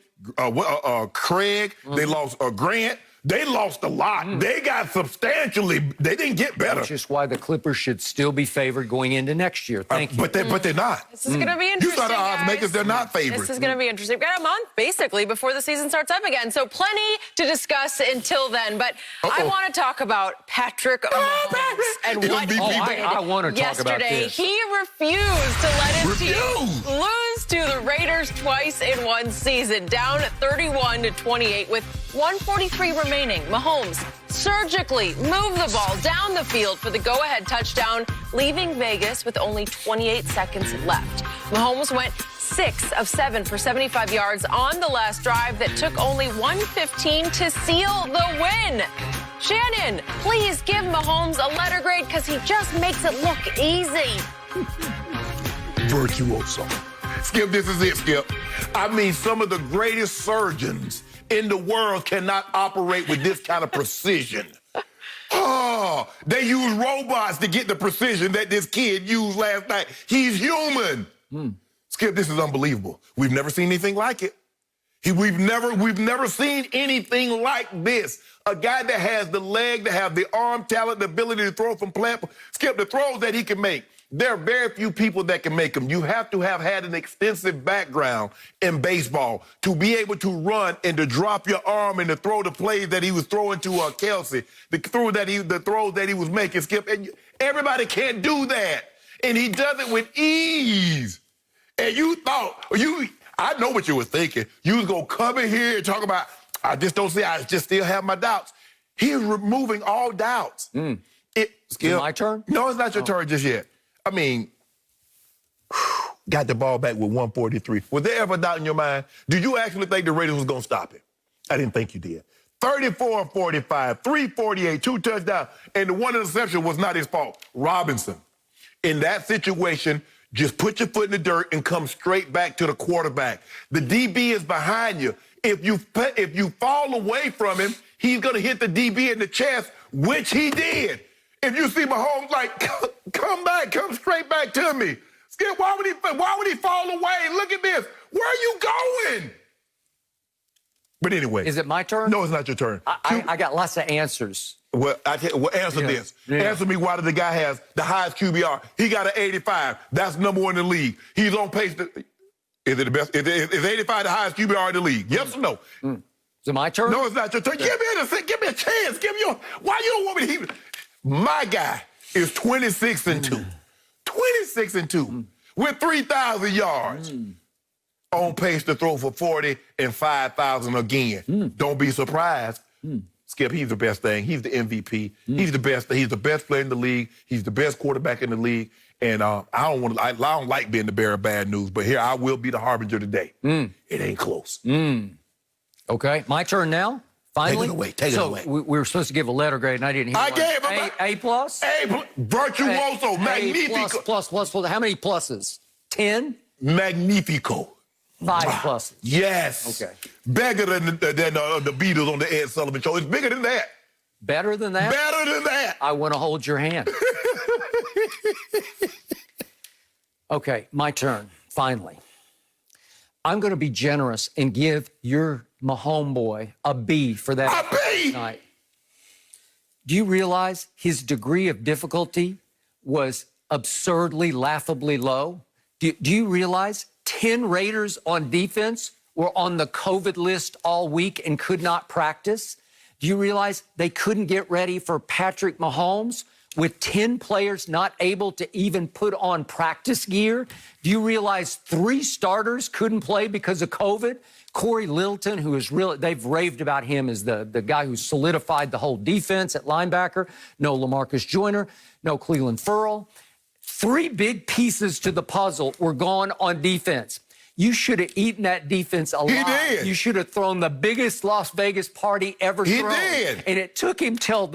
Craig, they lost Grant. They lost a lot. They got substantially. They didn't get better. That's just why the Clippers should still be favored going into next year. Thank you. But they're not. This is going to be interesting, You saw the odds makers. They're not favored. This is going to be interesting. We've got a month, basically, before the season starts up again. So plenty to discuss until then. But I want to talk about Patrick Mahomes and what he did I want to talk about yesterday. this. He refused to let his team lose to the Raiders twice in one season, down 31-28 with 1:43 remaining. Mahomes surgically moved the ball down the field for the go-ahead touchdown, leaving Vegas with only 28 seconds left. Mahomes went 6 of 7 for 75 yards on the last drive that took only 1:15 to seal the win. Shannon, please give Mahomes a letter grade because he just makes it look easy. Virtuoso. Skip, this is it, Skip. I mean, some of the greatest surgeons in the world cannot operate with this kind of precision. Oh, they use robots to get the precision that this kid used last night. He's human. Skip, this is unbelievable. We've never seen anything like it. We've never seen anything like this. A guy that has the leg, that have the arm talent, the ability to throw from platform. Skip, the throws that he can make. There are very few people that can make them. You have to have had an extensive background in baseball to be able to run and to drop your arm and to throw the plays that he was throwing to Kelsey, the throws that he was making, Skip. And everybody can't do that. And he does it with ease. And you thought, I know what you were thinking. You was going to come in here and talk about, I just don't see, I just still have my doubts. He's removing all doubts. Skip, is it my turn? No, it's not your turn just yet. I mean, got the ball back with 1:43. Was there ever a doubt in your mind? Did you actually think the Raiders was going to stop it? I didn't think you did. 34-45, 348, 2 touchdowns, and the one interception was not his fault. Robinson, in that situation, just put your foot in the dirt and come straight back to the quarterback. The DB is behind you. If you fall away from him, he's going to hit the DB in the chest, which he did. If you see Mahomes come straight back to me. Skip, why would he fall away? Look at this. Where are you going? But anyway. Is it my turn? No, it's not your turn. I got lots of answers. Well, answer this. Yeah. Answer me why the guy has the highest QBR. He got an 85. That's #1 in the league. He's on pace to... Is it the best? Is 85 the highest QBR in the league? Yes or no? Is it my turn? No, it's not your turn. Give me a chance. Why you don't want me to hear? My guy is 26-2. 26-2 with 3,000 yards. On pace to throw for 40 and 5,000 again. Don't be surprised. Skip, he's the best thing. He's the MVP. He's the best. He's the best player in the league. He's the best quarterback in the league. And I don't like being the bearer of bad news, but here I will be the harbinger today. It ain't close. Okay, my turn now. Finally, take it away. So we were supposed to give a letter grade, and I didn't hear I one. gave him A plus. Virtuoso, magnifico. Plus. How many pluses? 10. Magnifico. 5 pluses. Yes. Okay. Bigger than the Beatles on the Ed Sullivan Show. It's bigger than that. Better than that? Better than that. I want to hold your hand. Okay, my turn, finally. I'm going to be generous and give your Mahomes boy a B for that. A B? Night. Do you realize his degree of difficulty was absurdly, laughably low? Do you realize 10 Raiders on defense were on the COVID list all week and could not practice? Do you realize they couldn't get ready for Patrick Mahomes with 10 players not able to even put on practice gear? Do you realize 3 starters couldn't play because of COVID? Corey Littleton, who is really, they've raved about him as the guy who solidified the whole defense at linebacker. No LaMarcus Joyner, no Cleveland Ferrell. 3 big pieces to the puzzle were gone on defense. You should have eaten that defense alive. He did. You should have thrown the biggest Las Vegas party ever thrown. He did. And it took him till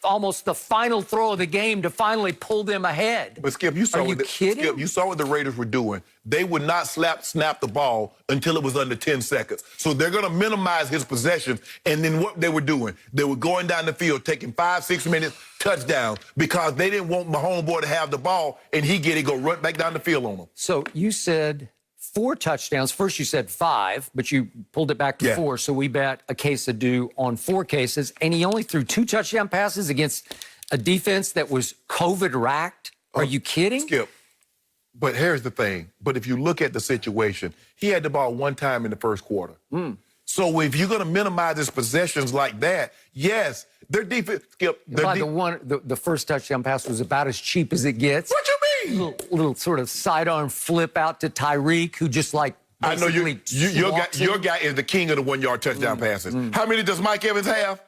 almost the final throw of the game to finally pull them ahead. But Skip, you saw kidding? You saw what the Raiders were doing. They would not snap the ball until it was under 10 seconds. So they're going to minimize his possessions. And then what they were doing, they were going down the field, taking 5-6 minutes, touchdown, because they didn't want my homeboy to have the ball and go run back down the field on them. So you said 4 touchdowns. First you said 5, but you pulled it back to 4. So we bet a case of due on 4 cases. And he only threw 2 touchdown passes against a defense that was COVID-racked. Are you kidding? Skip. But here's the thing. But if you look at the situation, he had the ball 1 time in the first quarter. So if you're going to minimize his possessions like that, yes, their defense, Skip. The first touchdown pass was about as cheap as it gets. What you mean? Little sort of sidearm flip out to Tyreek, who just I know your guy is the king of the 1-yard touchdown passes. How many does Mike Evans have?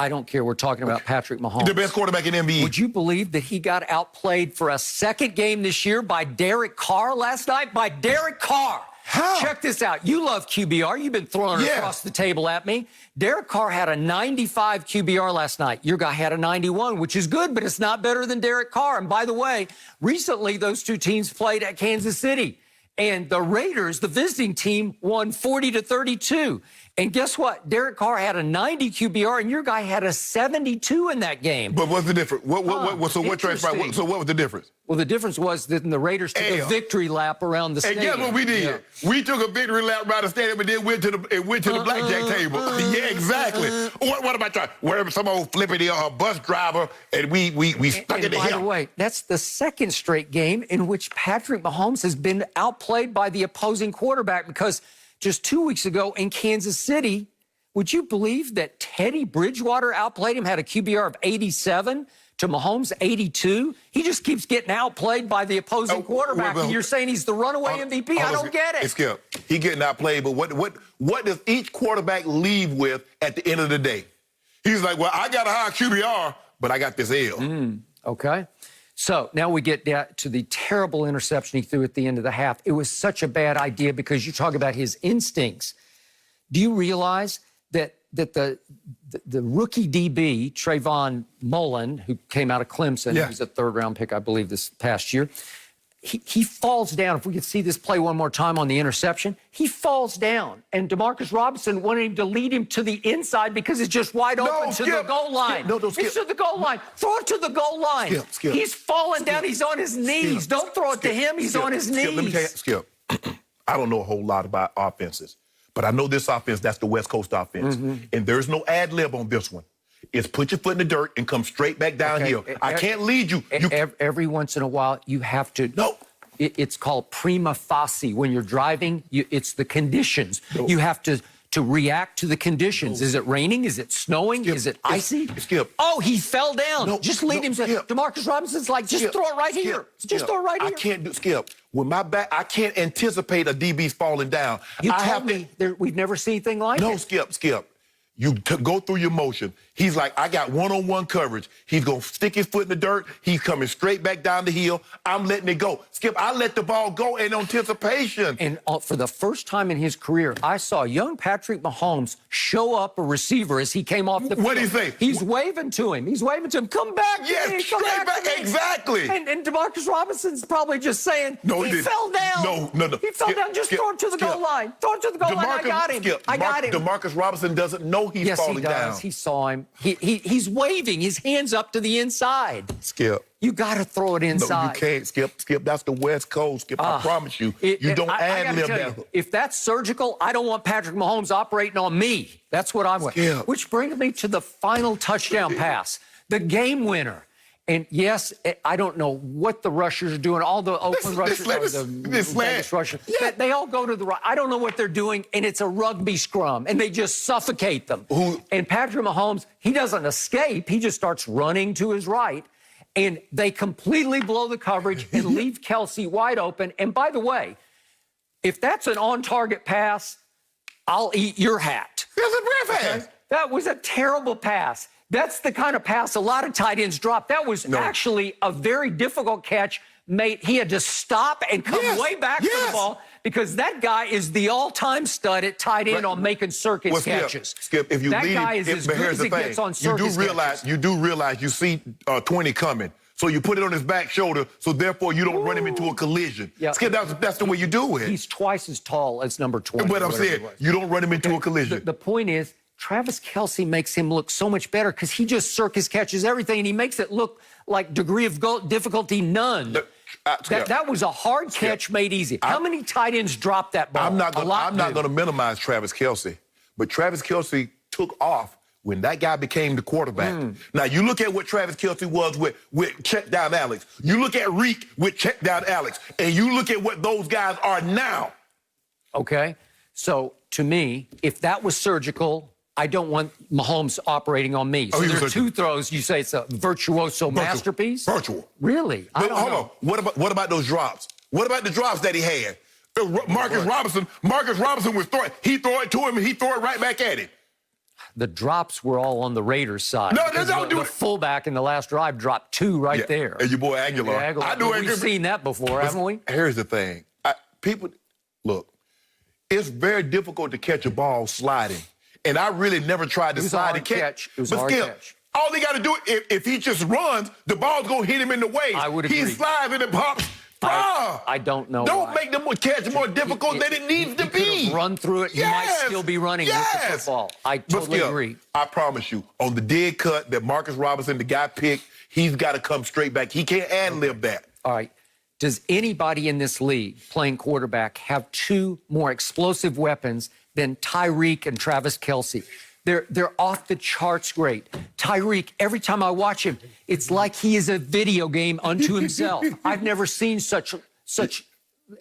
I don't care. We're talking about Patrick Mahomes. The best quarterback in the NBA. Would you believe that he got outplayed for a second game this year by Derek Carr last night? By Derek Carr. How? Check this out. You love QBR. You've been throwing it across the table at me. Derek Carr had a 95 QBR last night. Your guy had a 91, which is good, but it's not better than Derek Carr. And by the way, recently those 2 teams played at Kansas City. And the Raiders, the visiting team, won 40-32. And guess what? Derek Carr had a 90 QBR, and your guy had a 72 in that game. But what's the difference? So what transpired? So what was the difference? Well, the difference was that the Raiders took a victory lap around the stadium. And guess what we did? Yeah. We took a victory lap around the stadium and then went to the blackjack table. Yeah, exactly. What am I trying? Whatever, some old flippity bus driver, and we stuck it to him. By the way, that's the second straight game in which Patrick Mahomes has been outplayed by the opposing quarterback, because just 2 weeks ago in Kansas City, would you believe that Teddy Bridgewater outplayed him, had a QBR of 87 to Mahomes 82? He just keeps getting outplayed by the opposing quarterback, and you're saying he's the runaway MVP? I don't get it. Skip, he getting outplayed, but what does each quarterback leave with at the end of the day? He's like, well, I got a high QBR, but I got this L. Okay. So now we get down to the terrible interception he threw at the end of the half. It was such a bad idea because you talk about his instincts. Do you realize that the rookie DB, Trayvon Mullen, who came out of Clemson, he was a 3rd-round pick, I believe, this past year, he falls down. If we could see this play one more time on the interception, he falls down. And Demarcus Robinson wanted him to lead him to the inside because it's just wide open to the goal line. It's to the goal line. Throw it to the goal line. Skip. He's falling down. He's on his knees. Don't throw it to him. He's on his knees. Let me tell you, Skip, I don't know a whole lot about offenses, but I know this offense, that's the West Coast offense. And there's no ad lib on this one. It's put your foot in the dirt and come straight back downhill. I can't lead you. Every once in a while, you have to it's called prima facie. When you're driving, it's the conditions. You have to react to the conditions. Is it raining? Is it snowing? Skip. Is it icy? Skip. Oh, he fell down. Just lead him. Skip. DeMarcus Robinson's like, just throw it right here. Just throw it right here. I can't do Skip. With my back, I can't anticipate a DB's falling down. You told me we've never seen anything like it. No, Skip. You go through your motion. He's like, I got one-on-one coverage. He's going to stick his foot in the dirt. He's coming straight back down the hill. I'm letting it go. Skip, I let the ball go in anticipation. And for the first time in his career, I saw young Patrick Mahomes show up a receiver as he came off the field. What did he say? He's waving to him. Come back. Yes, come straight back. to me. Exactly. And DeMarcus Robinson's probably just saying, no, he fell down. No. He fell down. Just throw it to the goal line. Throw it to the goal line. I got him. I got him. DeMarcus Robinson doesn't know he's falling down. Yes, he saw him. He's waving his hands up to the inside. Skip. You got to throw it inside. No, you can't, Skip. That's the West Coast, Skip. I promise you. You don't ad-lib that. If that's surgical, I don't want Patrick Mahomes operating on me. That's what I want. Skip. Which brings me to the final touchdown pass, the game winner. And yes, I don't know what the rushers are doing. All the Oakland rushers, the Vegas rushers, they all go to the right. I don't know what they're doing, and it's a rugby scrum, and they just suffocate them. And Patrick Mahomes, he doesn't escape. He just starts running to his right, and they completely blow the coverage and leave Kelsey wide open. And by the way, if that's an on-target pass, I'll eat your hat. That's a breath pass. That was a terrible pass. That's the kind of pass a lot of tight ends drop. That was actually a very difficult catch. He had to stop and come way back to the ball because that guy is the all-time stud at tight end on making circus catches. Skip, if you that lead guy is as good as it gets on circus catches. You do realize you see 20 coming. So you put it on his back shoulder, so therefore you don't run him into a collision. Yeah. Skip, that's the way you do it. He's twice as tall as number 20. But I'm saying, you don't run him into a collision. The point is, Travis Kelce makes him look so much better because he just circus catches everything, and he makes it look like degree of difficulty none. That was a hard catch made easy. How many tight ends dropped that ball? I'm not going to minimize Travis Kelce, but Travis Kelce took off when that guy became the quarterback. Now, you look at what Travis Kelce was with check down Alex. You look at Reek with check down Alex, and you look at what those guys are now. Okay, so to me, if that was surgical, I don't want Mahomes operating on me. So there are two throws. You say it's a virtuoso masterpiece? Virtual. Really? I don't know. Hold on. What about those drops? What about the drops that he had? Marcus Robinson was throwing. He throw it to him, and he throw it right back at him. The drops were all on the Raiders' side. No, they don't do it. The fullback in the last drive dropped two there. And your boy Aguilar. We've seen that before, haven't we? Here's the thing. Look, it's very difficult to catch a ball sliding. And I really never tried to slide and catch. It was a hard catch. All he got to do, if he just runs, the ball's going to hit him in the waist. I would agree. He slides and it pops. I don't know Don't make the catch more difficult than it needs to be. Run through it. He might still be running with the football. I totally agree. I promise you, on the dead cut that Marcus Robinson, the guy picked, he's got to come straight back. He can't ad-lib that. All right. Does anybody in this league playing quarterback have two more explosive weapons than Tyreek and Travis Kelce? They're off the charts great. Tyreek, every time I watch him, it's like he is a video game unto himself. I've never seen such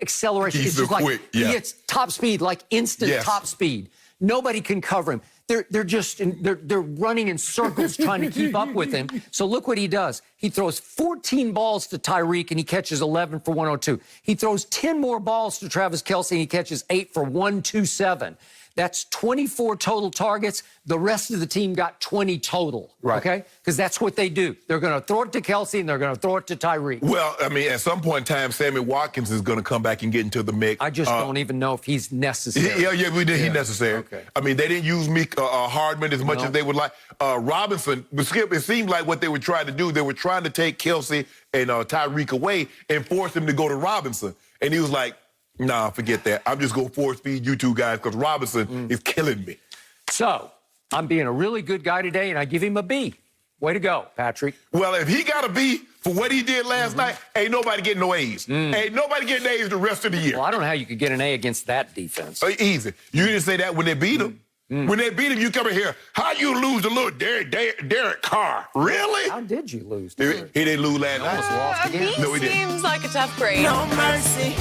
acceleration. He's so quick. He hits top speed, like instant top speed. Nobody can cover him. They're running in circles trying to keep up with him. So look what he does. He throws 14 balls to Tyreek and he catches 11 for 102. He throws 10 more balls to Travis Kelce and he catches 8 for 127. That's 24 total targets. The rest of the team got 20 total, okay? Because that's what they do. They're going to throw it to Kelce and they're going to throw it to Tyreek. Well, I mean, at some point in time, Sammy Watkins is going to come back and get into the mix. I just don't even know if he's necessary. He's necessary. Okay. I mean, they didn't use Hardman as much as they would like. Robinson, but Skip, it seemed like what they were trying to do, they were trying to take Kelce and Tyreek away and force him to go to Robinson. And he was like, nah, forget that. I'm just going to force feed you two guys because Robinson is killing me. So, I'm being a really good guy today, and I give him a B. Way to go, Patrick. Well, if he got a B for what he did last night, ain't nobody getting no A's. Ain't nobody getting A's the rest of the year. Well, I don't know how you could get an A against that defense. Easy. You didn't say that when they beat him. When they beat him, you come in here, how you lose to little Derek Carr? Really? How did you lose? He didn't lose last night. Almost lost again. He No, he didn't. seems like a tough grade. No mercy.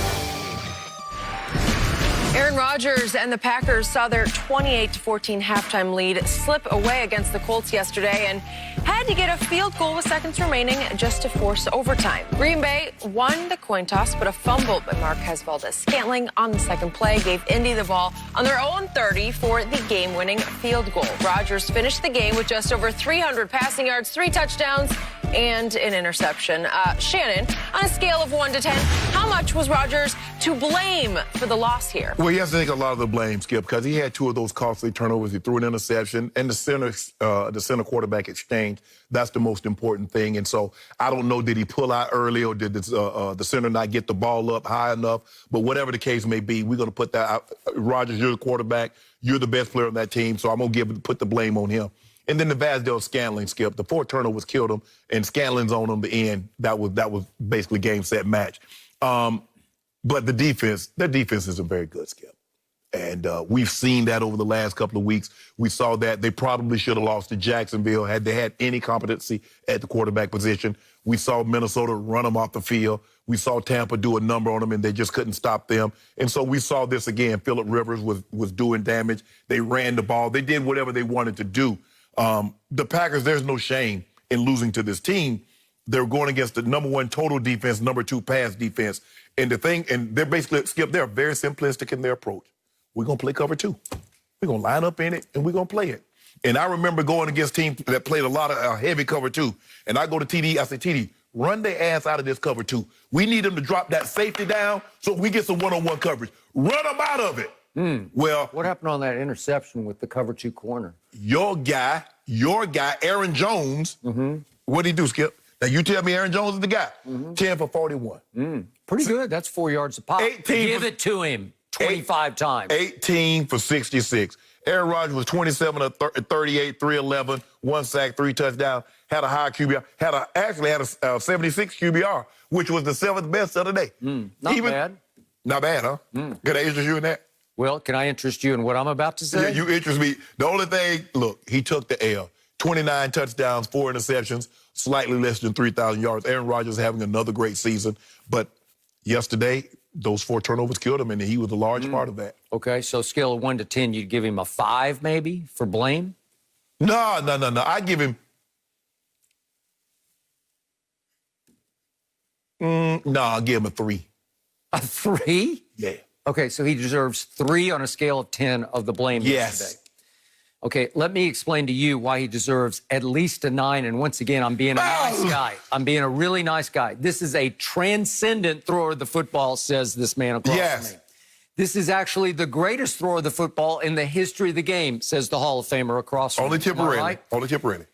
Aaron Rodgers and the Packers saw their 28-14 halftime lead slip away against the Colts yesterday and had to get a field goal with seconds remaining just to force overtime. Green Bay won the coin toss, but a fumble by Marquez Valdes-Scantling on the second play gave Indy the ball on their own 30 for the game-winning field goal. Rodgers finished the game with just over 300 passing yards, 3 touchdowns, and an interception. Shannon, on a scale of 1 to 10, how much was Rodgers to blame for the loss here? Well, he has to take a lot of the blame, Skip, because he had 2 of those costly turnovers. He threw an interception, and the center quarterback exchange. That's the most important thing. And so I don't know, did he pull out early or did the center not get the ball up high enough? But whatever the case may be, we're going to put that out. Rodgers, you're the quarterback. You're the best player on that team, so I'm going to put the blame on him. And then the Valdes-Scantling, Skip, the 4 turnovers killed him, and Scantling's on him the end. That was basically game, set, match. But their defense isn't very good, Skip. And we've seen that over the last couple of weeks. We saw that they probably should have lost to Jacksonville had they had any competency at the quarterback position. We saw Minnesota run them off the field. We saw Tampa do a number on them, and they just couldn't stop them. And so we saw this again. Phillip Rivers was doing damage. They ran the ball. They did whatever they wanted to do. The Packers, there's no shame in losing to this team. They're going against the number 1 total defense, number 2 pass defense. And they're basically, Skip, they're very simplistic in their approach. We're going to play cover 2. We're going to line up in it, and we're going to play it. And I remember going against teams that played a lot of heavy cover 2. And I go to TD, I say, TD, run their ass out of this cover 2. We need them to drop that safety down so we get some one-on-one coverage. Run them out of it. Well, What happened on that interception with the cover 2 corner? your guy, Aaron Jones, what did he do, Skip? Now, you tell me Aaron Jones is the guy. 10 for 41. Pretty good. That's 4 yards a pop. 18 Give it to him 25 times. 18 for 66. Aaron Rodgers was 27 of 38, 311, 1 sack, 3 touchdowns, had a high QBR, actually had a 76 QBR, which was the 7th best of the day. Not bad. Not bad, huh? Could I interest you in that? Well, can I interest you in what I'm about to say? Yeah, you interest me. The only thing, look, he took the L. 29 touchdowns, 4 interceptions, slightly less than 3,000 yards. Aaron Rodgers having another great season. But yesterday, those 4 turnovers killed him, and he was a large part of that. Okay, so scale of 1 to 10, you'd give him a 5 maybe for blame? No. I give him... I'll give him a 3. A 3? Yeah. Okay, so he deserves 3 on a scale of 10 of the blame yesterday. Okay, let me explain to you why he deserves at least a 9. And once again, I'm being a nice guy. I'm being a really nice guy. This is a transcendent thrower of the football, says this man across from me. This is actually the greatest thrower of the football in the history of the game, says the Hall of Famer across from me. Only temporarily. Right? Only temporarily.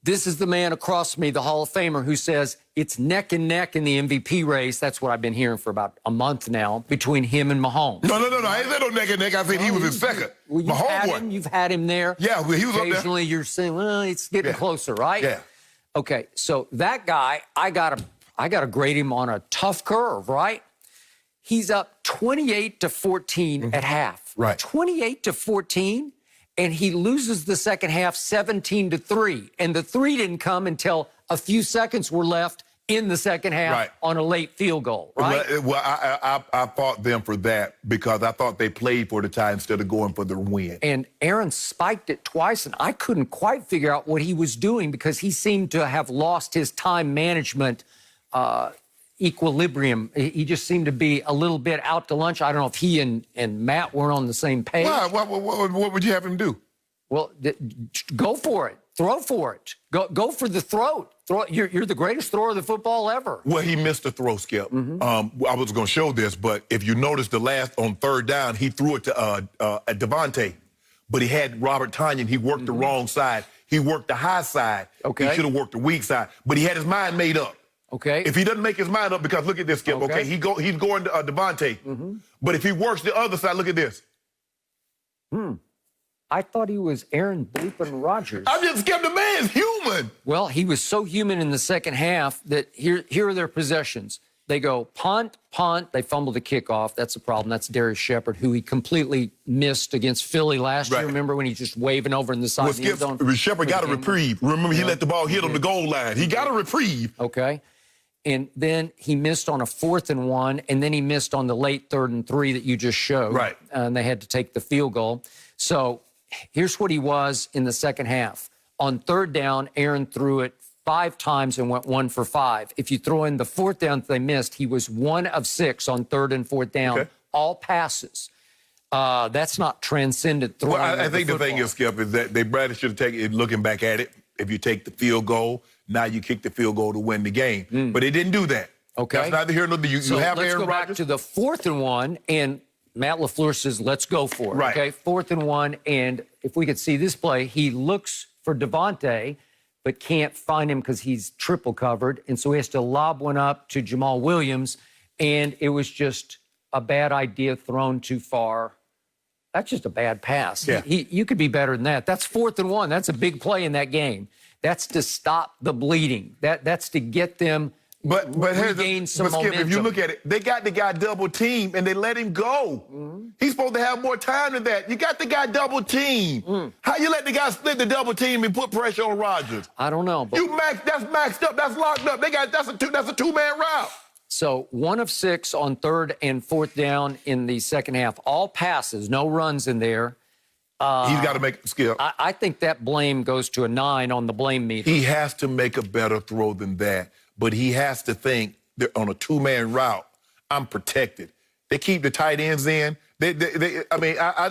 This is the man across from me, the Hall of Famer, who says it's neck and neck in the MVP race. That's what I've been hearing for about a month now, between him and Mahomes. No. I ain't said no neck and neck. I said he was in second. Well, you've had him there. Yeah, well, he was up there. Occasionally you're saying, well, it's getting closer, right? Yeah. Okay, so that guy, I gotta grade him on a tough curve, right? He's up 28-14 at half. Right. 28-14. And he loses the second half 17-3. And the 3 didn't come until a few seconds were left in the second half on a late field goal, right? Well, I fought them for that because I thought they played for the tie instead of going for the win. And Aaron spiked it twice, and I couldn't quite figure out what he was doing because he seemed to have lost his time management equilibrium. He just seemed to be a little bit out to lunch. I don't know if he and Matt weren't on the same page. Why? What would you have him do? Well, go for it. Throw for it. Go for the throat. You're the greatest thrower of the football ever. Well, he missed the throw, Skip. I was going to show this, but if you notice the last on 3rd down, he threw it to Devontae, but he had Robert Tonyan. He worked the wrong side. He worked the high side. Okay. He should have worked the weak side, but he had his mind made up. Okay. If he doesn't make his mind up, because look at this, Skip, okay? He's going to Devontae. But if he works the other side, look at this. I thought he was Aaron bleeping Rodgers. I'm just Skip, the man's human. Well, he was so human in the second half that here are their possessions. They go punt. They fumble the kickoff. That's a problem. That's Darius Shepard, who he completely missed against Philly last year. Remember when he's just waving over in the side of the end zone? Shepard got a reprieve. Remember, he let the ball hit on the goal line. He got a reprieve. Okay. And then he missed on a 4th and 1, and then he missed on the late 3rd and 3 that you just showed. Right. And they had to take the field goal. So here's what he was in the second half. On 3rd down, Aaron threw it 5 times and went 1 for 5. If you throw in the 4th down that they missed, he was 1 of 6 on 3rd and 4th down. Okay. All passes. That's not transcendent throwing. Well, I think the thing is, Skip, is that they probably should have taken it, looking back at it. If you take the field goal, now you kick the field goal to win the game. But they didn't do that. Okay. That's neither here nor there. You have Aaron Rodgers. Let's go back to the 4th and 1, and Matt LaFleur says, let's go for it. Right. Okay, 4th and 1, and if we could see this play, he looks for Devontae, but can't find him because he's triple covered. And so he has to lob one up to Jamal Williams. And it was just a bad idea thrown too far. That's just a bad pass. Yeah. You could be better than that. That's 4th and 1. That's a big play in that game. That's to stop the bleeding. That's to get them regain some momentum. Skip, if you look at it, they got the guy double teamed and they let him go. He's supposed to have more time than that. You got the guy double teamed. How you let the guy split the double team and put pressure on Rodgers? I don't know. But That's maxed up. That's locked up. That's a two-man route. So 1 of 6 on 3rd and 4th down in the second half. All passes, no runs in there. He's got to make Skip. I think that blame goes to a 9 on the blame meter. He has to make a better throw than that. But he has to think that on a two-man route, I'm protected. They keep the tight ends in. I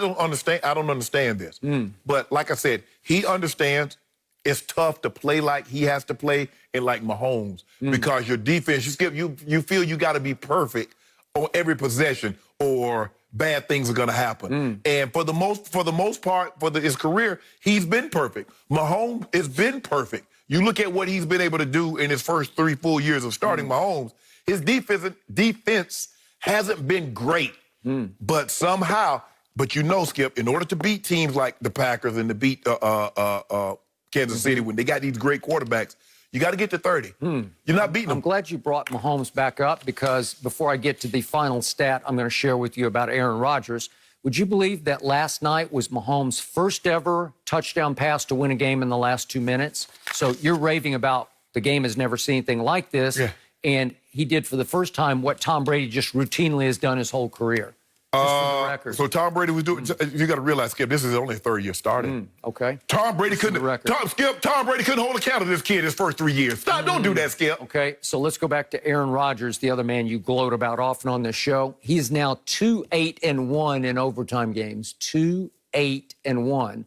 don't understand. I don't understand this. But like I said, he understands it's tough to play like he has to play and like Mahomes because your defense, you feel you got to be perfect on every possession or bad things are going to happen. And for the most part, his career, he's been perfect. Mahomes has been perfect. You look at what he's been able to do in his first 3 full years of starting Mahomes, his defense hasn't been great. But somehow, you know, Skip, in order to beat teams like the Packers and to beat Kansas City when they got these great quarterbacks, you got to get to 30. You're not beating them. I'm glad you brought Mahomes back up because before I get to the final stat I'm going to share with you about Aaron Rodgers, would you believe that last night was Mahomes' first ever touchdown pass to win a game in the last 2 minutes? So you're raving about the game has never seen anything like this. Yeah. And he did for the first time what Tom Brady just routinely has done his whole career. So Tom Brady was doing. You got to realize, Skip, this is only a 3rd year starting. Okay. Tom Brady couldn't. Tom Brady couldn't hold a count of this kid his first 3 years. Stop! Don't do that, Skip. Okay. So let's go back to Aaron Rodgers, the other man you gloat about often on this show. He is now 2-8-1 in overtime games. 2-8-1.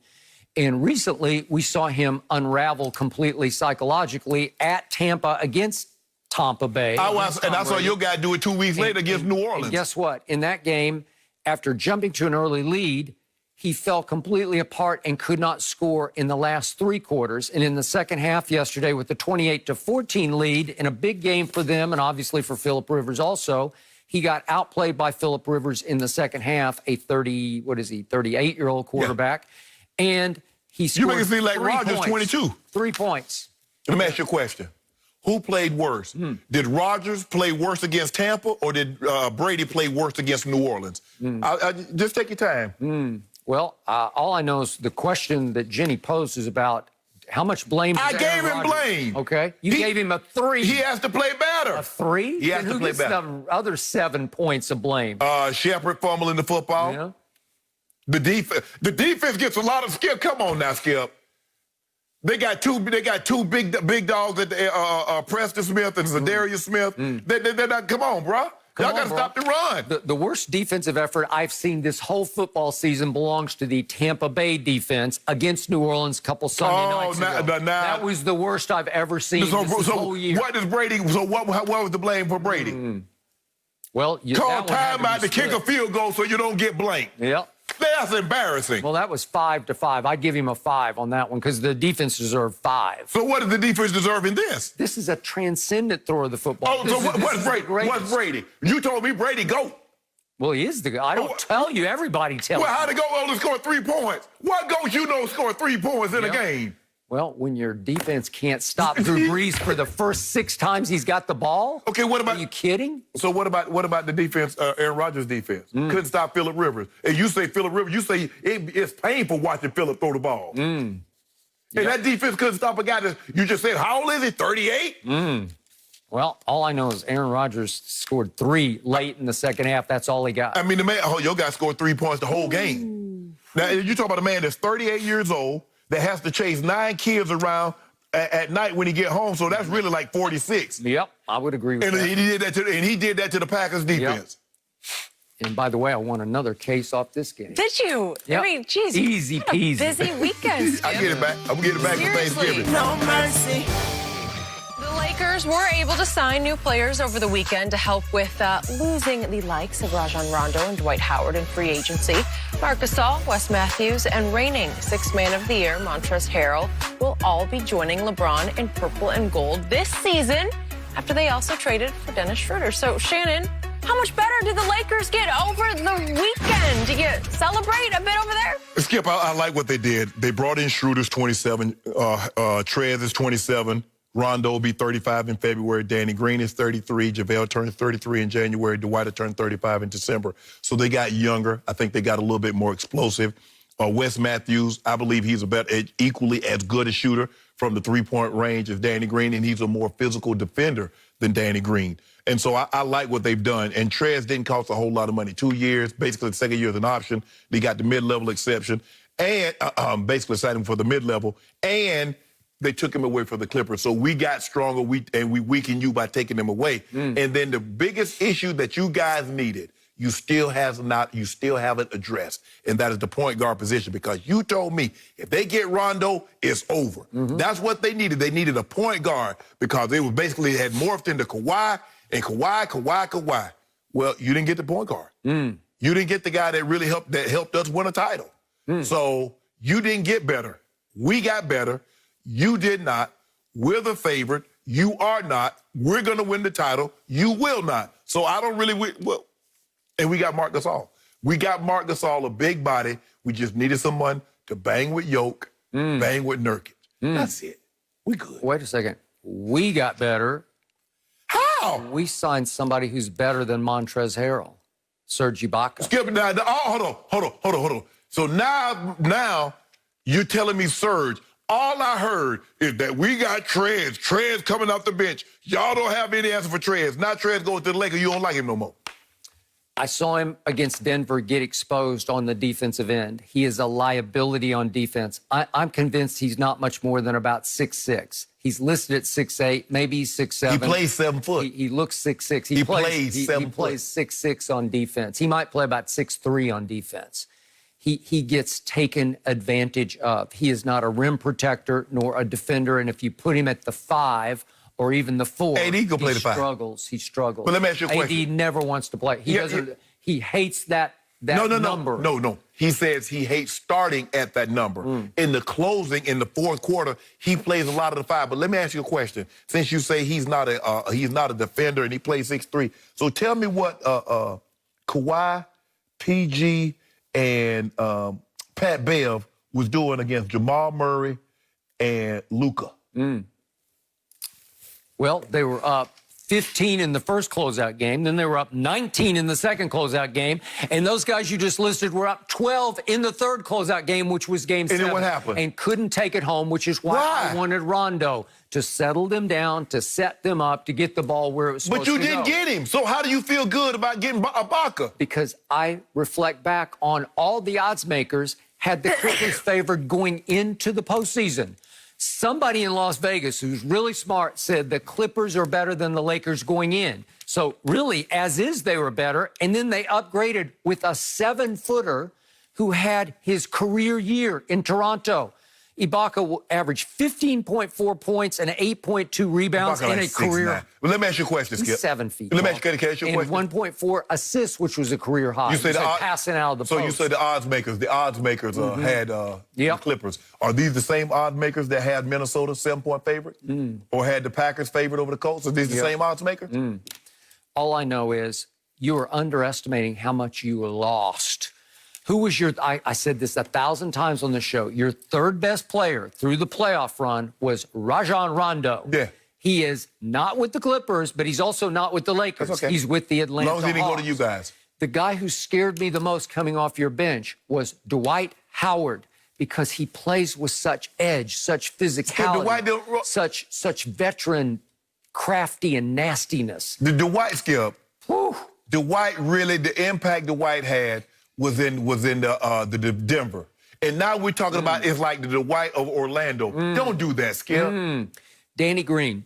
And recently we saw him unravel completely psychologically at Tampa against Tampa Bay. I saw your guy do it 2 weeks later against New Orleans. And guess what? In that game, after jumping to an early lead, he fell completely apart and could not score in the last 3 quarters. And in the second half yesterday with the 28-14 lead in a big game for them and obviously for Phillip Rivers also, he got outplayed by Phillip Rivers in the second half, a 38-year-old quarterback. Yeah. And he scored You make it seem like Rodgers 22. 3 points. Let me ask you a question. Who played worse? Did Rodgers play worse against Tampa or did Brady play worse against New Orleans? Just take your time. Well, all I know is the question that Jenny posed is about how much blame I gave him blame. Okay. You gave him a 3. He has to play better. A 3? He has to play better. The other 7 points of blame? Shepard fumbling the football. Yeah. The defense gets a lot of Skip. Come on now, Skip. They got two big dogs at the Preston Smith and Zadarius Smith. They're not. Come on, bro. Y'all got to stop the run. The worst defensive effort I've seen this whole football season belongs to the Tampa Bay defense against New Orleans a couple Sunday nights ago. That was the worst I've ever seen this whole year. What is Brady? So what was the blame for Brady? Well, call timeout to kick a field goal so you don't get blamed. Yep. That's embarrassing. Well, that was 5-5. I'd give him a 5 on that one because the defense deserved 5. So what does the defense deserve in this? This is a transcendent throw of the football. Oh, so what's Brady? What's Brady? You told me Brady go. Well, he is the guy. I don't tell you. Everybody tells you. Well, how'd it go on to score 3 points? What goes you know score 3 points in a game? Well, when your defense can't stop Drew Brees for the first 6 times he's got the ball? Okay, what about... Are you kidding? So what about the defense, Aaron Rodgers' defense? Couldn't stop Phillip Rivers. And you say Phillip Rivers, you say it's painful watching Phillip throw the ball. And that defense couldn't stop a guy that you just said, how old is he, 38? Well, all I know is Aaron Rodgers scored 3 late in the second half. That's all he got. I mean, your guy scored 3 points the whole game. Now, you talk about a man that's 38 years old, that has to chase 9 kids around at night when he get home, so that's really like 46. Yep, I would agree with that. He did that to the Packers defense. Yep. And by the way, I won another case off this game. Did you? Yep. I mean, geez. Easy peasy. Busy weekend. I get it back. I'm getting it back for Thanksgiving. No mercy. The Lakers were able to sign new players over the weekend to help with losing the likes of Rajon Rondo and Dwight Howard in free agency. Marc Gasol, Wes Matthews, and reigning 6th Man of the Year, Montrezl Harrell, will all be joining LeBron in purple and gold this season after they also traded for Dennis Schroeder. So, Shannon, how much better did the Lakers get over the weekend? Did you celebrate a bit over there? Skip, I like what they did. They brought in Schroeder's 27, Trez is 27. Rondo will be 35 in February. Danny Green is 33. JaVale turns 33 in January. Dwight will turn 35 in December. So they got younger. I think they got a little bit more explosive. Wes Matthews, I believe he's equally as good a shooter from the 3-point range as Danny Green, and he's a more physical defender than Danny Green. And so I like what they've done. And Trez didn't cost a whole lot of money. 2 years, basically the second year is an option. They got the mid-level exception, and basically signed him for the mid-level, and they took him away from the Clippers. So we got stronger, and we weakened you by taking him away. And then the biggest issue that you guys needed, you still haven't addressed, and that is the point guard position, because you told me if they get Rondo, it's over. That's what they needed. They needed a point guard because they had morphed into Kawhi and Kawhi. Well, you didn't get the point guard. You didn't get the guy that really helped us win a title. So you didn't get better. We got better. You did not. We're the favorite. You are not. We're going to win the title. You will not. So I don't really... And we got Marc Gasol. We got Marc Gasol, a big body. We just needed someone to bang with Yoke, bang with Nurkic. That's it. We good. Wait a second. We got better. How? We signed somebody who's better than Montrezl Harrell, Serge Ibaka. Skip it now. Hold on. So now you're telling me Serge... All I heard is that we got Trez coming off the bench. Y'all don't have any answer for Trez. Now Trez goes to the Lakers. You don't like him no more. I saw him against Denver get exposed on the defensive end. He is a liability on defense. I'm convinced he's not much more than about 6'6". He's listed at 6'8", maybe he's 6'7". He plays 7 foot. He looks 6'6". He plays 7 foot. He plays 6'6" on defense. He might play about 6'3" on defense. He gets taken advantage of. He is not a rim protector nor a defender, and if you put him at the 5 or even the 4, AD can play the 5. He struggles. But let me ask you a question. AD never wants to play. He hates that number. No. He says he hates starting at that number. In the closing, in the fourth quarter, he plays a lot of the 5. But let me ask you a question. Since you say he's not a defender and he plays 6'3", so tell me what Kawhi, PG, and Pat Bev was doing against Jamal Murray and Luka. Well, they were up 15 in the first closeout game. Then they were up 19 in the second closeout game. And those guys you just listed were up 12 in the third closeout game, which was game 7. And then what happened? And couldn't take it home, which is why I wanted Rondo to settle them down, to set them up, to get the ball where it was supposed to go. But you didn't get him. So how do you feel good about getting Ibaka? Because I reflect back on all the odds makers had the Clippers favored going into the postseason. Somebody in Las Vegas who's really smart said the Clippers are better than the Lakers going in. So really, as is, they were better. And then they upgraded with a 7-footer who had his career year in Toronto. Ibaka will average 15.4 points and 8.2 rebounds in a career. Well, let me ask you a question, Skip. He's 7 feet. Let me ask you a question. And 1.4 assists, which was a career high. You say passing out of the post. So you say the odds makers had the Clippers. Are these the same odds makers that had Minnesota 7-point favorite? Or had the Packers favorite over the Colts? Are these the same odds makers? All I know is you are underestimating how much you lost. Who was I said this 1,000 times on the show, your third best player through the playoff run was Rajon Rondo. Yeah. He is not with the Clippers, but he's also not with the Lakers. That's okay. He's with the Atlanta As long as he didn't go to Hawks. you guys. The guy who scared me the most coming off your bench was Dwight Howard, because he plays with such edge, such physicality, such veteran crafty and nastiness. The Dwight Skip. Dwight really, the impact Dwight had was in the Denver. And now we're talking about it's like the Dwight of Orlando. Don't do that, Skip. Danny Green.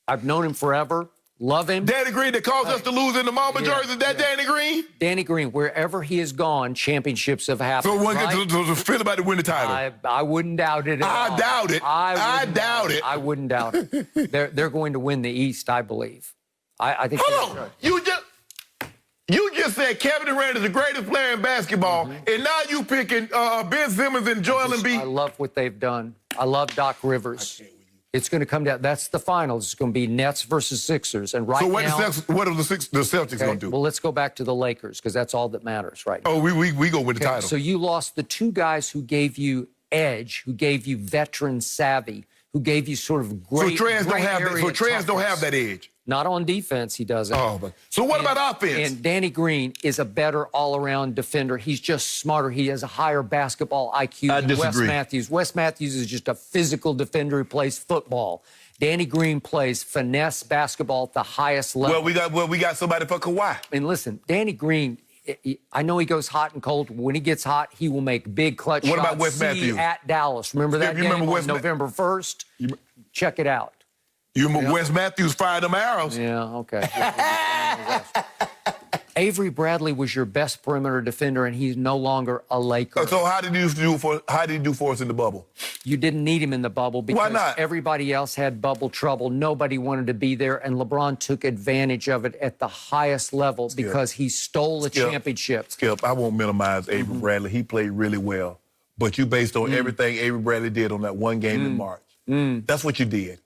I've known him forever. Love him. Danny Green that caused us to lose in the Mama jersey. Is that Danny Green? Danny Green, wherever he has gone, championships have happened. So one so feel about to win the title. I wouldn't doubt it at all. I doubt it. I doubt it. I wouldn't doubt it. They're going to win the East, I believe. I think. Hold on. You just said Kevin Durant is the greatest player in basketball, and now you picking Ben Simmons and Joel Embiid. I love what they've done. I love Doc Rivers. It's going to come down. That's the finals. It's going to be Nets versus Sixers. And right so what now, what are the Celtics going to do? Well, let's go back to the Lakers, because that's all that matters right now. Oh, we go win the title. So you lost the two guys who gave you edge, who gave you veteran savvy, who gave you sort of great. So Trez don't have that edge. Not on defense, he doesn't. So what about offense? And Danny Green is a better all-around defender. He's just smarter. He has a higher basketball IQ than Wes Matthews. Wes Matthews is just a physical defender who plays football. Danny Green plays finesse basketball at the highest level. Well, we got somebody for Kawhi. And listen, Danny Green, I know he goes hot and cold. When he gets hot, he will make big clutch shots. What about Wes Matthews? At Dallas. Remember that game on November 1st? Check it out. You remember Wes Matthews fired them arrows? Yeah, okay. Avery Bradley was your best perimeter defender, and he's no longer a Laker. So how did he do for us in the bubble? You didn't need him in the bubble because Why not? Everybody else had bubble trouble. Nobody wanted to be there, and LeBron took advantage of it at the highest level because he stole a championship. Skip, I won't minimize Avery Bradley. He played really well. But you based on everything Avery Bradley did on that one game in March. That's what you did.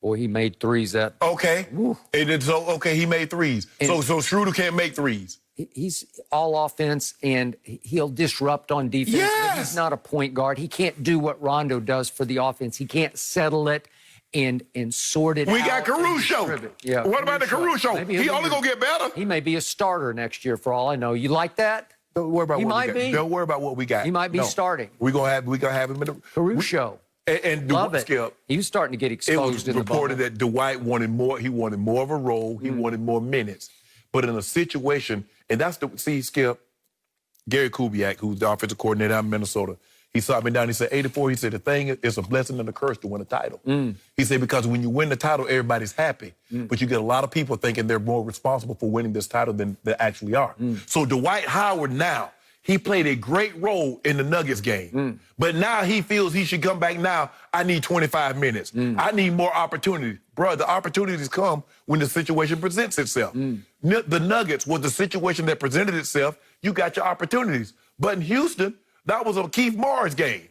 Boy, he made threes that. Okay. He made threes. So Schroeder can't make threes. He's all offense, and he'll disrupt on defense. Yes. But he's not a point guard. He can't do what Rondo does for the offense. He can't settle it and sort it out. We got Caruso. Yeah. What about the Caruso? He only gonna get better. He may be a starter next year for all I know. You like that? Don't worry about what we got. Don't worry about what we got. He might be starting. We gonna have him in the Caruso. And Love it. Skip, he was starting to get exposed in the bubble. It was reported that Dwight wanted more. He wanted more of a role. He wanted more minutes. But in a situation, and that's Skip, Gary Kubiak, who's the offensive coordinator out in Minnesota, he saw me down. He said, 84. He said, the thing is, it's a blessing and a curse to win a title. He said, because when you win the title, everybody's happy. But you get a lot of people thinking they're more responsible for winning this title than they actually are. So Dwight Howard now, he played a great role in the Nuggets game. But now he feels he should come back now. I need 25 minutes. I need more opportunities. Bro, the opportunities come when the situation presents itself. The Nuggets was the situation that presented itself. You got your opportunities. But in Houston, that was a Keith Morris game,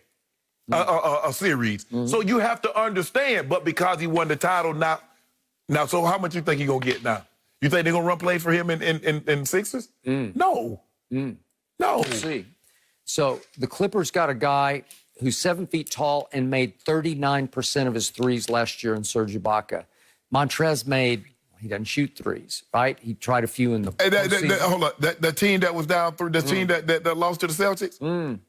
a series. So you have to understand, but because he won the title now, so how much you think he's going to get now? You think they're going to run play for him in Sixers? No. No. We'll see. So the Clippers got a guy who's 7 feet tall and made 39% of his threes last year in Serge Ibaka. Montrez he doesn't shoot threes, right? He tried a few in the hold on. The team that was down through, the team that lost to the Celtics,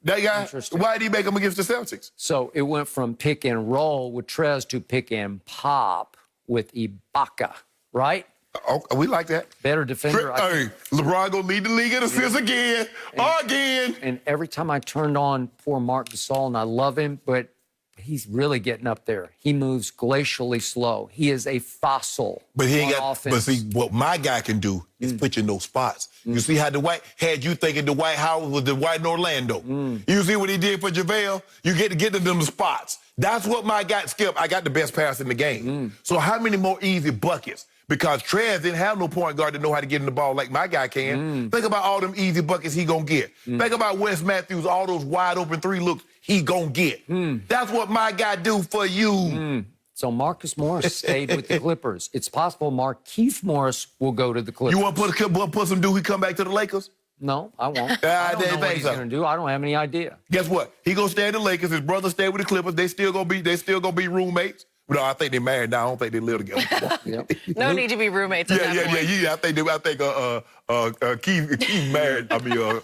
that guy, why did he make him against the Celtics? So it went from pick and roll with Trez to pick and pop with Ibaka, right? Oh, we like that. Better defender. Hey, LeBron gonna lead the league in assists again. And every time I turned on poor Marc Gasol, and I love him, but he's really getting up there. He moves glacially slow. He is a fossil. But he ain't got. But see, what my guy can do is put you in those spots. You see how Dwight had you thinking Dwight Howard was Dwight in Orlando. You see what he did for JaVale? You get to them spots. That's what my guy, Skip. I got the best pass in the game. So how many more easy buckets? Because Trez didn't have no point guard to know how to get in the ball like my guy can. Think about all them easy buckets he gonna get. Think about Wes Matthews, all those wide open three looks he gonna get. That's what my guy do for you. So Marcus Morris stayed with the Clippers. It's possible Markieff Morris will go to the Clippers. You want to put some dude who come back to the Lakers? No, I won't. I I don't didn't know what think he's so. going to do. I don't have any idea. Guess what? He gonna stay at the Lakers. His brother stay with the Clippers. They still gonna be roommates. No, I think they're married now. I don't think they live together. Yep. No need to be roommates at that point. Yeah. I think Keith married.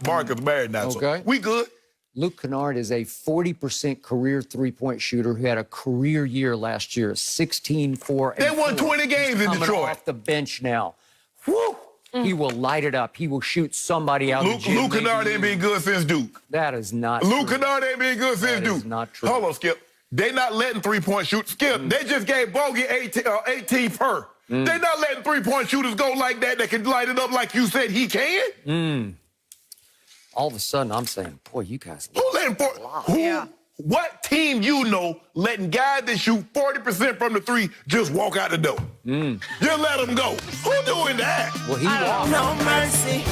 Marcus married now. Okay. So we good. Luke Kennard is a 40% career three-point shooter who had a career year last year, 16-4. They won 20 games in Coming Detroit. off the bench now. Woo! He will light it up. He will shoot somebody out of the gym. Luke Kennard ain't been good since Duke. That is not Luke true. Kennard ain't been good since That Duke. is not true. Hold on, Skip. They not letting three-point shoot. Skip, they just gave Bogey 18 per. They not letting three-point shooters go like that can light it up like you said he can. All of a sudden, I'm saying, boy, you guys. Who letting what team you know letting guys that shoot 40% from the three just walk out the door? Just let them go. Who doing that? Well, he lost. No mercy.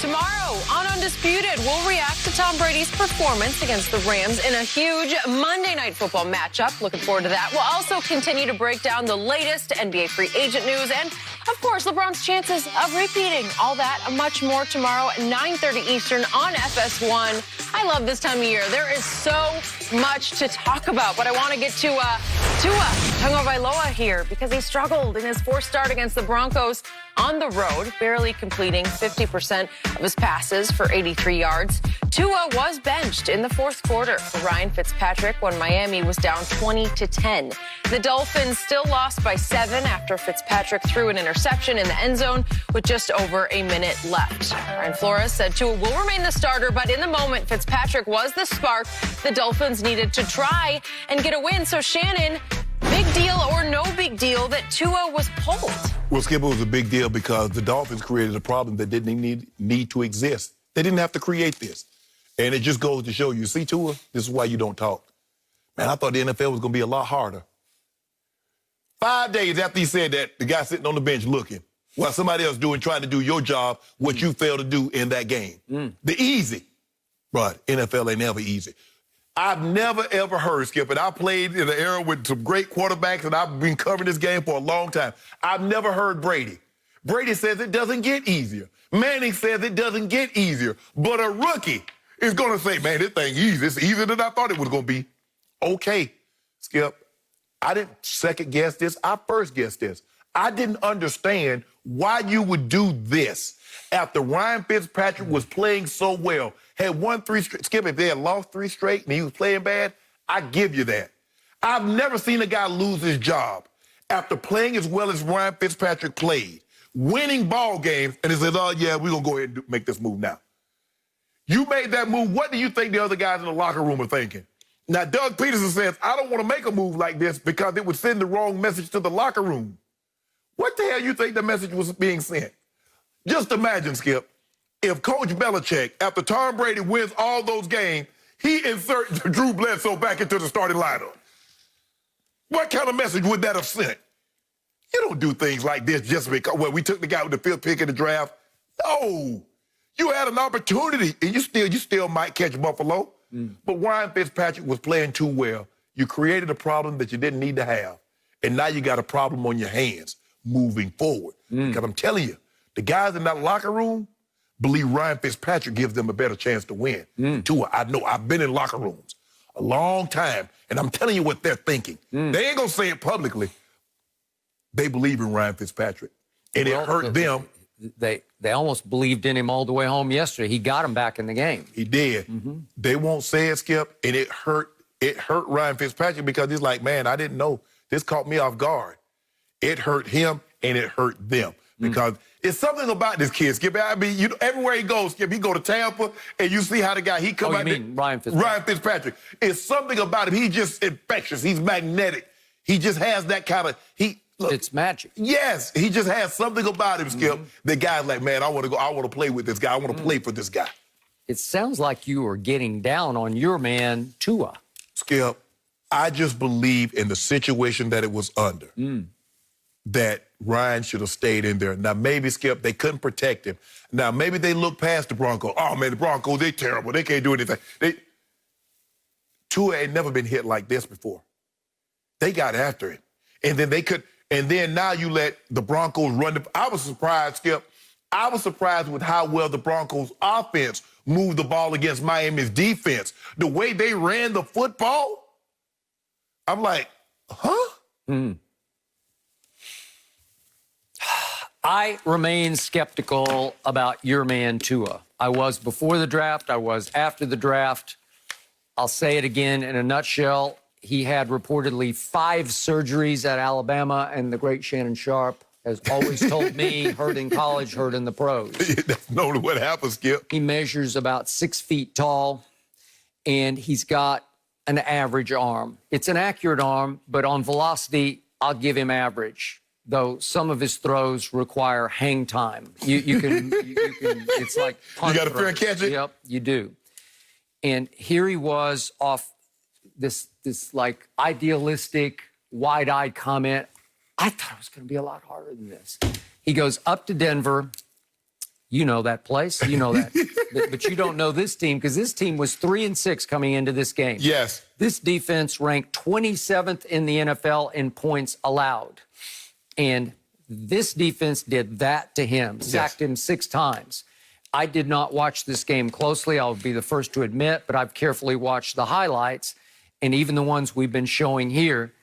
Tomorrow on Undisputed, we'll react to Tom Brady's performance against the Rams in a huge Monday Night Football matchup. Looking forward to that. We'll also continue to break down the latest NBA free agent news and, of course, LeBron's chances of repeating. All that and much more tomorrow at 9:30 Eastern on FS1. I love this time of year. There is so much to talk about, but I want to get to Tua Tagovailoa here because he struggled in his fourth start against the Broncos on the road, barely completing 50% of his passes for 83 yards. Tua was benched in the fourth quarter for Ryan Fitzpatrick when Miami was down 20-10. The Dolphins still lost by 7 after Fitzpatrick threw an interception in the end zone with just over a minute left. Brian Flores said Tua will remain the starter, but in the moment, Fitzpatrick was the spark the Dolphins needed to try and get a win. So Shannon, big deal or no big deal that Tua was pulled? Well, Skip, it was a big deal because the Dolphins created a problem that didn't need to exist. They didn't have to create this. And it just goes to show you, see, Tua, this is why you don't talk. Man, I thought the NFL was going to be a lot harder. 5 days after he said that, the guy sitting on the bench looking while somebody else trying to do your job, what you failed to do in that game. The easy. But NFL ain't never easy. I've never, ever heard, Skip, and I played in an era with some great quarterbacks, and I've been covering this game for a long time. I've never heard Brady. Brady says it doesn't get easier. Manning says it doesn't get easier. But a rookie is going to say, man, this thing easy. It's easier than I thought it was going to be. Okay, Skip, I didn't second guess this. I first guessed this. I didn't understand why you would do this after Ryan Fitzpatrick was playing so well. Had won 3 straight. Skip, if they had lost 3 straight and he was playing bad, I give you that. I've never seen a guy lose his job after playing as well as Ryan Fitzpatrick played, winning ball games, and he says, oh, yeah, we're going to go ahead and make this move now. You made that move. What do you think the other guys in the locker room are thinking? Now, Doug Peterson says, I don't want to make a move like this because it would send the wrong message to the locker room. What the hell you think the message was being sent? Just imagine, Skip, if Coach Belichick, after Tom Brady wins all those games, he inserts Drew Bledsoe back into the starting lineup. What kind of message would that have sent? You don't do things like this just because, well, we took the guy with the 5th pick in the draft. No. You had an opportunity, and you still might catch Buffalo. But Ryan Fitzpatrick was playing too well. You created a problem that you didn't need to have. And now you got a problem on your hands moving forward. Because I'm telling you, the guys in that locker room believe Ryan Fitzpatrick gives them a better chance to win. Tua, I know. I've been in locker rooms a long time, and I'm telling you what they're thinking. They ain't going to say it publicly. They believe in Ryan Fitzpatrick, and it hurt them. They almost believed in him all the way home yesterday. He got him back in the game. He did. They won't say it, Skip, and it hurt Ryan Fitzpatrick because he's like, man, I didn't know. This caught me off guard. It hurt him, and it hurt them because it's something about this kid, Skip. I mean, everywhere he goes, Skip, he go to Tampa, and you see how the guy, he come out there. Ryan Fitzpatrick? Ryan Fitzpatrick. It's something about him. He's just infectious. He's magnetic. He just has that kind of, look, it's magic. Yes, he just has something about him, Skip. The guy's like, man, I want to play with this guy. I want to play for this guy. It sounds like you are getting down on your man, Tua. Skip, I just believe in the situation that it was under, that Ryan should have stayed in there. Now, maybe, Skip, they couldn't protect him. Now, maybe they looked past the Broncos. Oh, man, the Broncos, they're terrible. They can't do anything. Tua had never been hit like this before. They got after him. And then now you let the Broncos run. I was surprised, Skip. I was surprised with how well the Broncos offense moved the ball against Miami's defense. The way they ran the football, I'm like, huh? I remain skeptical about your man, Tua. I was before the draft. I was after the draft. I'll say it again in a nutshell. He had reportedly 5 surgeries at Alabama, and the great Shannon Sharpe has always told me, heard in college, heard in the pros. That's normally what happens, Skip. He measures about 6 feet tall, and he's got an average arm. It's an accurate arm, but on velocity, I'll give him average, though some of his throws require hang time. You can it's like punt You got to fair throws. catch it? Yep, you do. And here he was off this like idealistic, wide-eyed comment. I thought it was going to be a lot harder than this. He goes up to Denver. You know that place. You know that. But you don't know this team because this team was 3-6 coming into this game. Yes. This defense ranked 27th in the NFL in points allowed. And this defense did that to him, sacked him 6 times. I did not watch this game closely. I'll be the first to admit, but I've carefully watched the highlights and even the ones we've been showing here.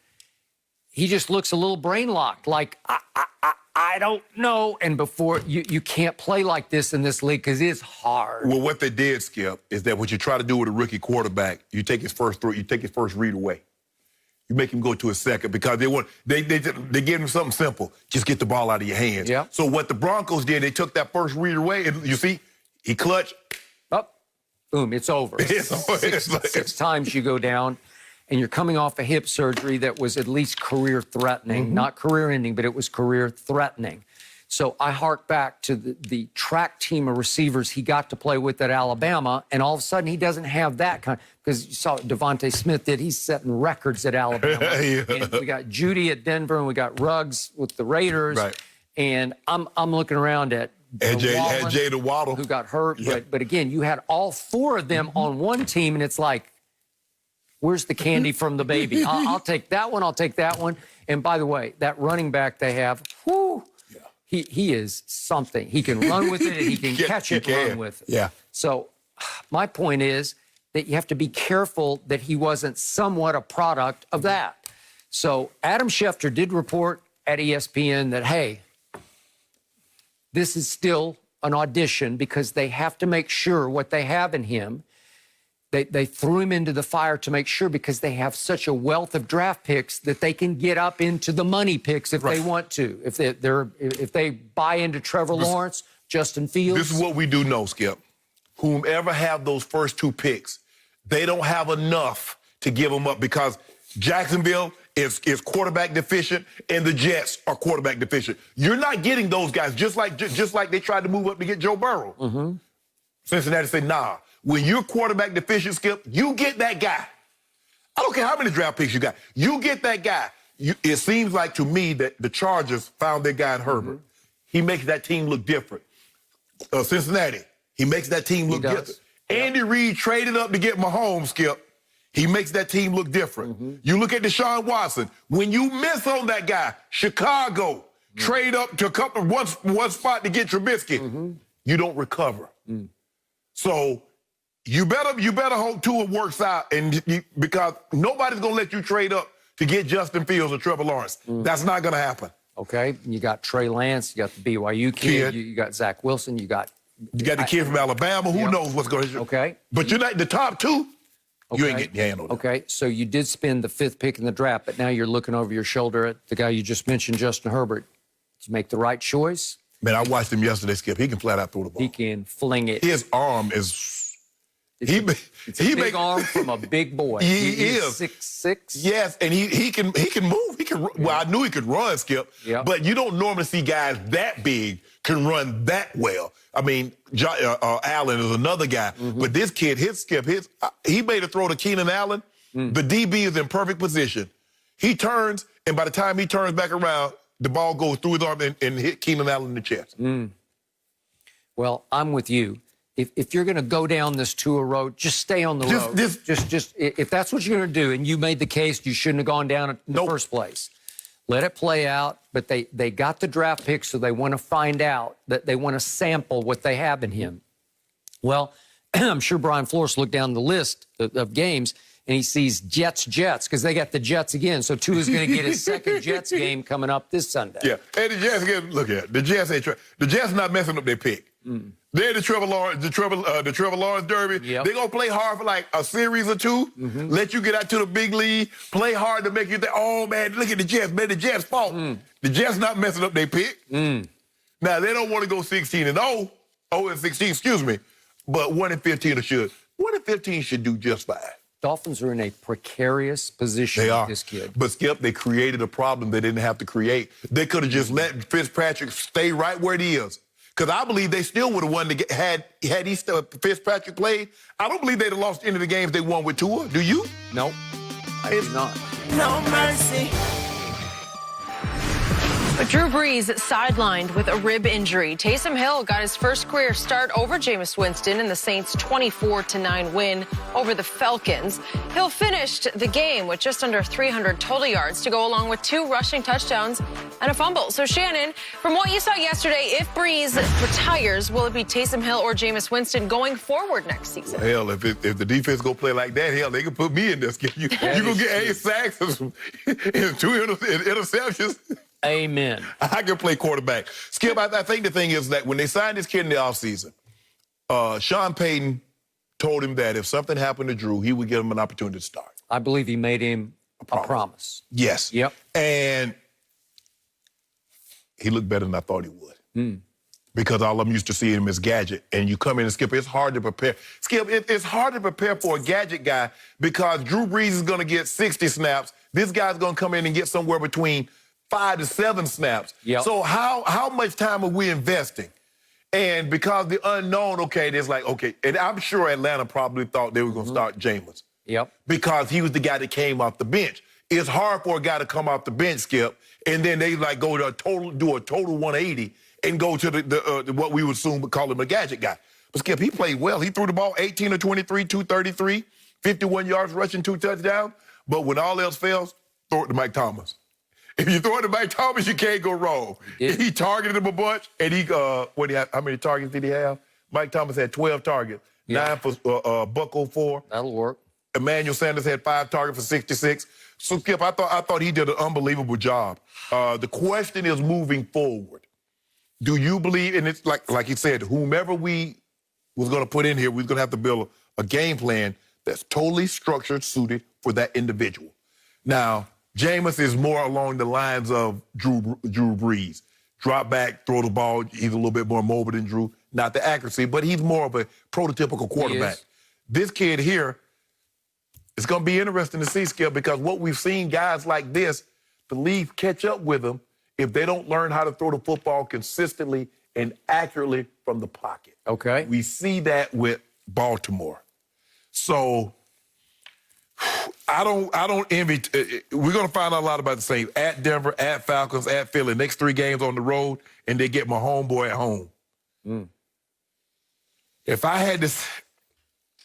He just looks a little brain locked, like, I don't know. And before, you can't play like this in this league because it's hard. Well, what they did, Skip, is that what you try to do with a rookie quarterback, you take his first throw, you take his first read away. You make him go to a second because they gave him something simple. Just get the ball out of your hands. Yeah. So what the Broncos did, they took that first read away, and you see, he clutched. Up, boom, it's over. Six times you go down, and you're coming off a hip surgery that was at least career-threatening. Not career-ending, but it was career-threatening. So I hark back to the track team of receivers he got to play with at Alabama, and all of a sudden he doesn't have that kind. Because you saw what Devontae Smith did. He's setting records at Alabama. And we got Judy at Denver, and we got Ruggs with the Raiders. Right. And I'm looking around at Jay the Waddle, who got hurt. But again, you had all 4 of them on one team, and it's like, where's the candy from the baby? I'll take that one. I'll take that one. And by the way, that running back they have, whoo, he is something. He can run with it, and he can catch it, run with it. Yeah. So my point is that you have to be careful that he wasn't somewhat a product of that. So Adam Schefter did report at ESPN that, hey, this is still an audition because they have to make sure what they have in him. They threw him into the fire to make sure because they have such a wealth of draft picks that they can get up into the money picks if they want to. If they buy into Trevor Lawrence, Justin Fields. This is what we do know, Skip. Whomever have those first 2 picks, they don't have enough to give them up because Jacksonville is quarterback deficient and the Jets are quarterback deficient. You're not getting those guys just like they tried to move up to get Joe Burrow. Cincinnati said, nah. When you're quarterback deficient, Skip, you get that guy. I don't care how many draft picks you got. You get that guy. It seems like to me that the Chargers found their guy in Herbert. He makes that team look different. Cincinnati, he makes that team look different. Andy Reid traded up to get Mahomes, Skip. He makes that team look different. You look at Deshaun Watson. When you miss on that guy, Chicago trade up to one spot to get Trubisky. You don't recover. So you better hope Tua works out, because nobody's gonna let you trade up to get Justin Fields or Trevor Lawrence. That's not gonna happen. Okay, you got Trey Lance, you got the BYU kid. You got Zach Wilson, you got the kid from Alabama. Who knows what's going to? Okay, but you're not the top 2. You ain't getting handled. Okay, so you did spend the 5th pick in the draft, but now you're looking over your shoulder at the guy you just mentioned, Justin Herbert. Did you make the right choice? Man, I watched him yesterday, Skip. He can flat out throw the ball. He can fling it. His arm is. It's a big arm from a big boy. He is 6'6". Yes, and he can move. He can. Well, I knew he could run, Skip. Yeah. But you don't normally see guys that big can run that well. I mean, Allen is another guy, but this kid, he made a throw to Keenan Allen. The DB is in perfect position. He turns, and by the time he turns back around, the ball goes through his arm and hit Keenan Allen in the chest. Well, I'm with you. If you're going to go down this Tua road, just stay on the road. Just if that's what you're going to do, and you made the case you shouldn't have gone down in the first place, Let it play out. But they got the draft pick, so they want to find out, that they want to sample what they have in him. Well, I'm sure Brian Flores looked down the list of games, and he sees Jets, because they got the Jets again. So Tua's going to get his second Jets game coming up this Sunday. Yeah, and the Jets, look at it. The Jets not messing up their pick. They're the Trevor Lawrence Derby. Yep. They're going to play hard for like a series or two, let you get out to the big league, play hard to make you think, oh, man, look at the Jets. Man, the Jets' fault. The Jets not messing up their pick. Now, they don't want to go 16-0, 0-16, excuse me, but 1-15 should. 1-15 should do just fine. Dolphins are in a precarious position with this kid. But, Skip, they created a problem they didn't have to create. They could have just let Fitzpatrick stay right where he is. Because I believe they still would have won had Fitzpatrick played. I don't believe they'd have lost any of the games they won with Tua. Do you? Nope. I do not. No mercy. Drew Brees sidelined with a rib injury. Taysom Hill got his first career start over Jameis Winston in the Saints' 24-9 win over the Falcons. Hill finished the game with just under 300 total yards to go along with 2 rushing touchdowns and a fumble. So, Shannon, from what you saw yesterday, if Brees retires, will it be Taysom Hill or Jameis Winston going forward next season? Hell, if the defense go play like that, hell, they can put me in this. You gonna get 8 sacks and 2 interceptions. Amen. I can play quarterback. Skip, I think the thing is that when they signed this kid in the offseason, Sean Payton told him that if something happened to Drew, he would give him an opportunity to start. I believe he made him a promise. Yes. Yep. And he looked better than I thought he would. Because all I'm used to seeing him as Gadget. And you come in and Skip, it's hard to prepare. Skip, it's hard to prepare for a Gadget guy because Drew Brees is going to get 60 snaps. This guy's going to come in and get somewhere between 5 to 7 snaps. Yep. So how much time are we investing? And because the unknown, okay, there's like, okay, and I'm sure Atlanta probably thought they were going to start Jameis. Yep. Because he was the guy that came off the bench. It's hard for a guy to come off the bench, Skip, and then they like go to do a total 180 and go to the what we would soon call him a gadget guy. But Skip, he played well. He threw the ball 18 of 23, 233, 51 yards rushing, 2 touchdowns. But when all else fails, throw it to Mike Thomas. If you throw it to Mike Thomas, you can't go wrong. He targeted him a bunch, and how many targets did he have? Mike Thomas had 12 targets, 9 for Bucs 04. That'll work. Emmanuel Sanders had 5 targets for 66. So, Skip, I thought he did an unbelievable job. The question is moving forward. Do you believe, and it's like you said, whomever we was going to put in here, we're going to have to build a game plan that's totally structured, suited for that individual. Now, Jameis is more along the lines of Drew Brees. Drop back, throw the ball. He's a little bit more mobile than Drew. Not the accuracy, but he's more of a prototypical quarterback. This kid here, it's going to be interesting to see, Skip, because what we've seen guys like this, the league catch up with them if they don't learn how to throw the football consistently and accurately from the pocket. Okay. We see that with Baltimore. So I don't envy. We're going to find out a lot about the same. At Denver, at Falcons, at Philly. Next 3 games on the road, and they get my homeboy at home. If I had this,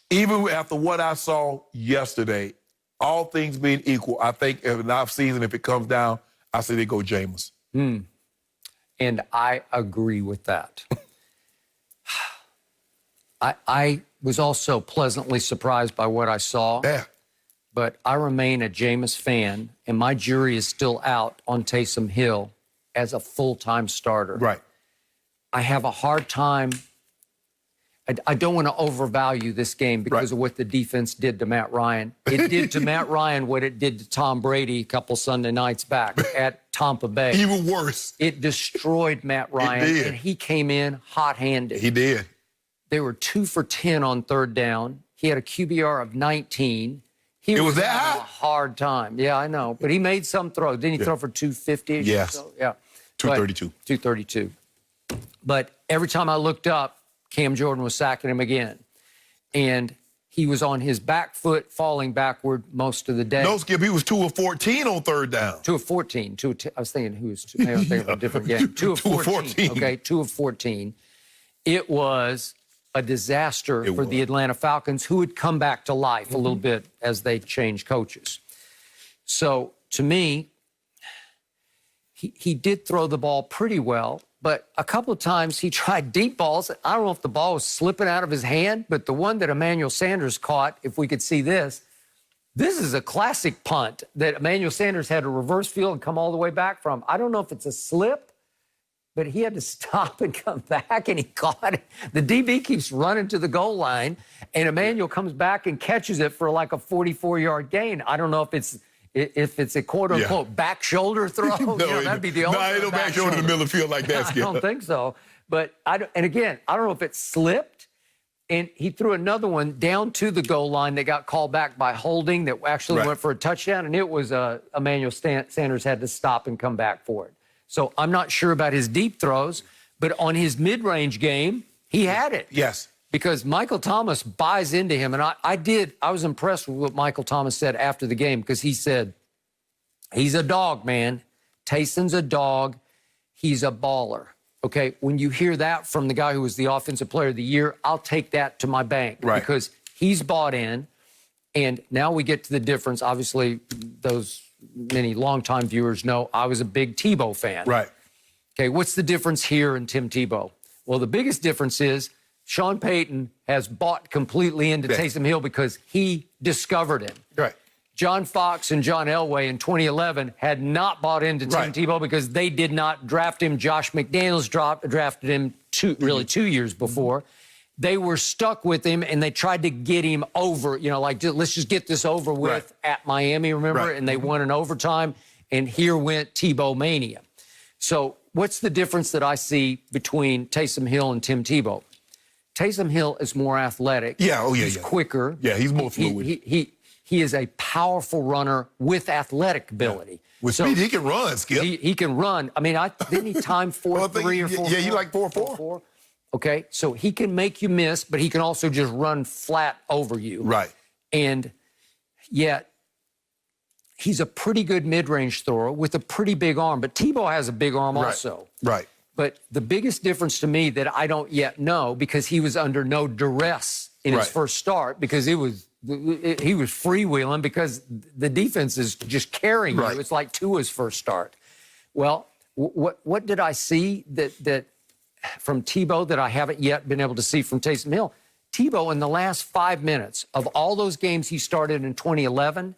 even after what I saw yesterday, all things being equal, I think in the offseason, if it comes down, I say they go Jameis. And I agree with that. I was also pleasantly surprised by what I saw. Yeah. But I remain a Jameis fan, and my jury is still out on Taysom Hill as a full-time starter. Right. I have a hard time. I don't want to overvalue this game because of what the defense did to Matt Ryan. It did to Matt Ryan what it did to Tom Brady a couple Sunday nights back at Tampa Bay. Even worse. It destroyed Matt Ryan, It did. and he came in hot-handed. He did. They were 2 for 10 on 3rd down. He had a QBR of 19. He was that having high? a hard time. Yeah, I know. But he made some throws. Didn't he throw for 250? Yes. So, yeah. 232. 232. But every time I looked up, Cam Jordan was sacking him again. And he was on his back foot, falling backward most of the day. No, Skip, he was 2 of 14 on 3rd down. 2 of 14. I was thinking who was 2. Maybe I was thinking of a different game. 2 of 14. Okay, 2 of 14. It was a disaster for the Atlanta Falcons, who had come back to life a little bit as they changed coaches. So, to me, he did throw the ball pretty well, but a couple of times he tried deep balls. I don't know if the ball was slipping out of his hand, but the one that Emmanuel Sanders caught, if we could see this is a classic punt that Emmanuel Sanders had to reverse field and come all the way back from. I don't know if it's a slip, but he had to stop and come back, and he caught it. The DB keeps running to the goal line, and Emmanuel comes back and catches it for like a 44-yard gain. I don't know if it's a quote-unquote back shoulder throw. No, that'd be the only ain't no back shoulder in the middle of the field like that, Skip. I don't think so. But, again, I don't know if it slipped, and he threw another one down to the goal line that got called back by holding that actually went for a touchdown, and it was Emmanuel Sanders had to stop and come back for it. So I'm not sure about his deep throws, but on his mid-range game, he had it. Yes. Because Michael Thomas buys into him. And I was impressed with what Michael Thomas said after the game, because he said, he's a dog, man. Taysom's a dog. He's a baller. Okay, when you hear that from the guy who was the Offensive Player of the Year, I'll take that to my bank. Right. Because he's bought in. And now we get to the difference. Obviously, those many longtime viewers know I was a big Tebow fan. Right. Okay, what's the difference here in Tim Tebow? Well, the biggest difference is Sean Payton has bought completely into Taysom Hill because he discovered him. Right. John Fox and John Elway in 2011 had not bought into Tim Tebow because they did not draft him. Josh McDaniels drafted him 2 years before. They were stuck with him, and they tried to get him over, let's just get this over with at Miami, remember? And they won in overtime, and here went Tebow mania. So what's the difference that I see between Taysom Hill and Tim Tebow? Taysom Hill is more athletic. He's quicker. Yeah, he's more fluid. He is a powerful runner with athletic ability. With speed, he can run, Skip. He can run. I mean, didn't he time 4.3 or 4.4? Yeah, he like 4.4. Okay, so he can make you miss, but he can also just run flat over you. Right. And yet, he's a pretty good mid-range thrower with a pretty big arm. But Tebow has a big arm also. Right. But the biggest difference to me that I don't yet know, because he was under no duress in his first start, because he was freewheeling because the defense is just carrying you. It's like Tua's first start. Well, what did I see that from Tebow that I haven't yet been able to see from Taysom Hill? Tebow, in the last 5 minutes of all those games he started in 2011,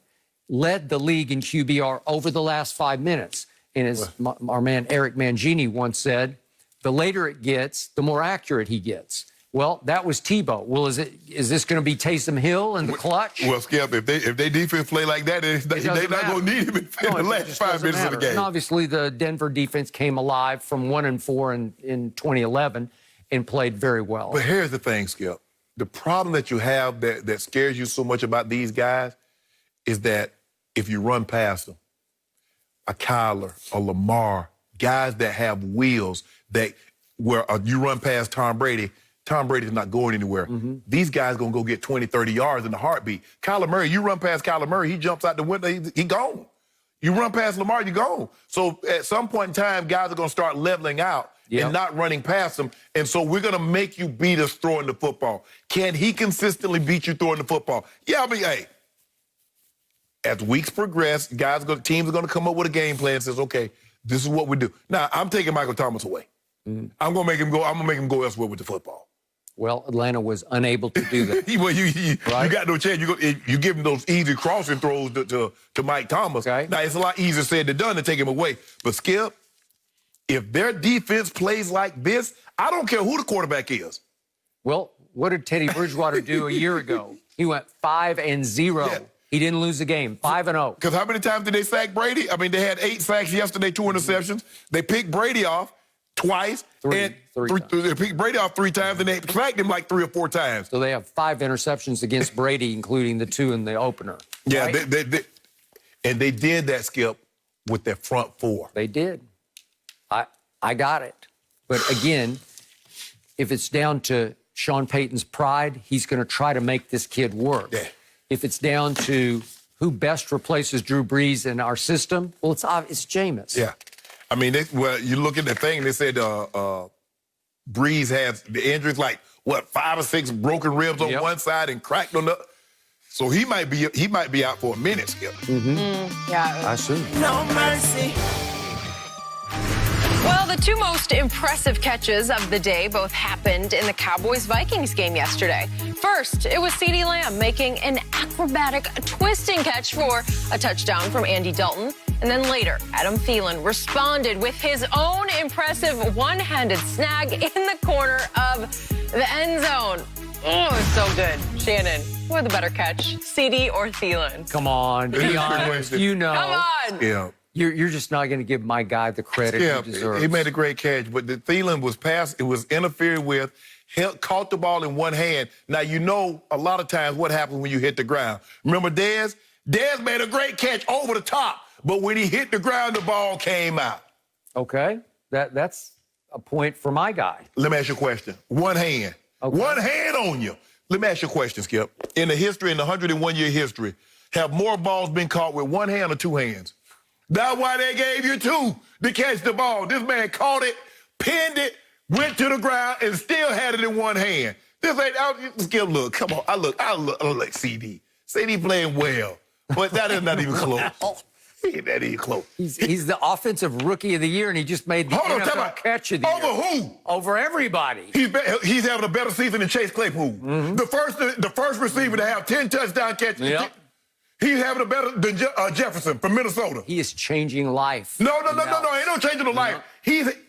led the league in QBR over the last 5 minutes. And as our man Eric Mangini once said, the later it gets, the more accurate he gets. Well, that was Tebow. Well, is this going to be Taysom Hill in the clutch? Well, Skip, if they defense play like that, they're not going to need him in the last 5 minutes of the game. And obviously, the Denver defense came alive from 1-4 in 2011 and played very well. But here's the thing, Skip. The problem that you have that scares you so much about these guys is that if you run past them, a Kyler, a Lamar, guys that have wheels, where you run past Tom Brady's not going anywhere. These guys going to go get 20, 30 yards in a heartbeat. Kyler Murray, you run past Kyler Murray, he jumps out the window, he gone. You run past Lamar, you gone. So at some point in time, guys are going to start leveling out and not running past them. And so we're going to make you beat us throwing the football. Can he consistently beat you throwing the football? Yeah, I mean, hey, as weeks progress, teams are going to come up with a game plan that says, okay, this is what we do. Now, I'm taking Michael Thomas away. I'm going to make him go elsewhere with the football. Well, Atlanta was unable to do that. You got no chance. You give him those easy crossing throws to Mike Thomas. Okay. Now, it's a lot easier said than done to take him away. But, Skip, if their defense plays like this, I don't care who the quarterback is. Well, what did Teddy Bridgewater do a year ago? He went 5-0. Yeah. He didn't lose a game, 5-0. Because how many times did they sack Brady? I mean, they had 8 sacks yesterday, 2 interceptions. They picked Brady off twice. They picked Brady off 3 times, and they sacked him like 3 or 4 times. So they have 5 interceptions against Brady, including the 2 in the opener. Yeah, right? They did that, Skip, with their front 4. They did. I got it. But again, if it's down to Sean Payton's pride, he's going to try to make this kid work. Yeah. If it's down to who best replaces Drew Brees in our system, well, it's Jameis. Yeah. I mean, you look at the thing, they said Brees has the injuries, like, 5 or 6 broken ribs on one side and cracked on the other. So he might be out for a minute, Skip. Yeah. I assume. No mercy. Well, the two most impressive catches of the day both happened in the Cowboys-Vikings game yesterday. First, it was CeeDee Lamb making an acrobatic twisting catch for a touchdown from Andy Dalton. And then later, Adam Thielen responded with his own impressive one-handed snag in the corner of the end zone. Oh, it's so good. Shannon, who had the better catch, CeeDee or Thielen? Come on, be honest. You know. Come on. Yeah. You're just not going to give my guy the credit he deserves. He made a great catch, but the Thielen was passed. It was interfered with. Caught the ball in one hand. Now, you know a lot of times what happens when you hit the ground. Remember Dez? Dez made a great catch over the top, but when he hit the ground, the ball came out. Okay, that's a point for my guy. Let me ask you a question. One hand. Okay. One hand on you. Let me ask you a question, Skip. In the 101-year history, have more balls been caught with one hand or two hands? That's why they gave you two to catch the ball. This man caught it, pinned it, went to the ground, and still had it in one hand. This ain't Skip. Look, come on. I look like CeeDee. CeeDee playing well, but that is not even close. He ain't that even close. He's the offensive rookie of the year, and he just made the NFL catch of the year. Over who? Over everybody. He's having a better season than Chase Claypool. Mm-hmm. The first receiver to have 10 touchdown catches. Yep. He's having a better than Jefferson from Minnesota. He is changing life. No. Ain't no changing the life.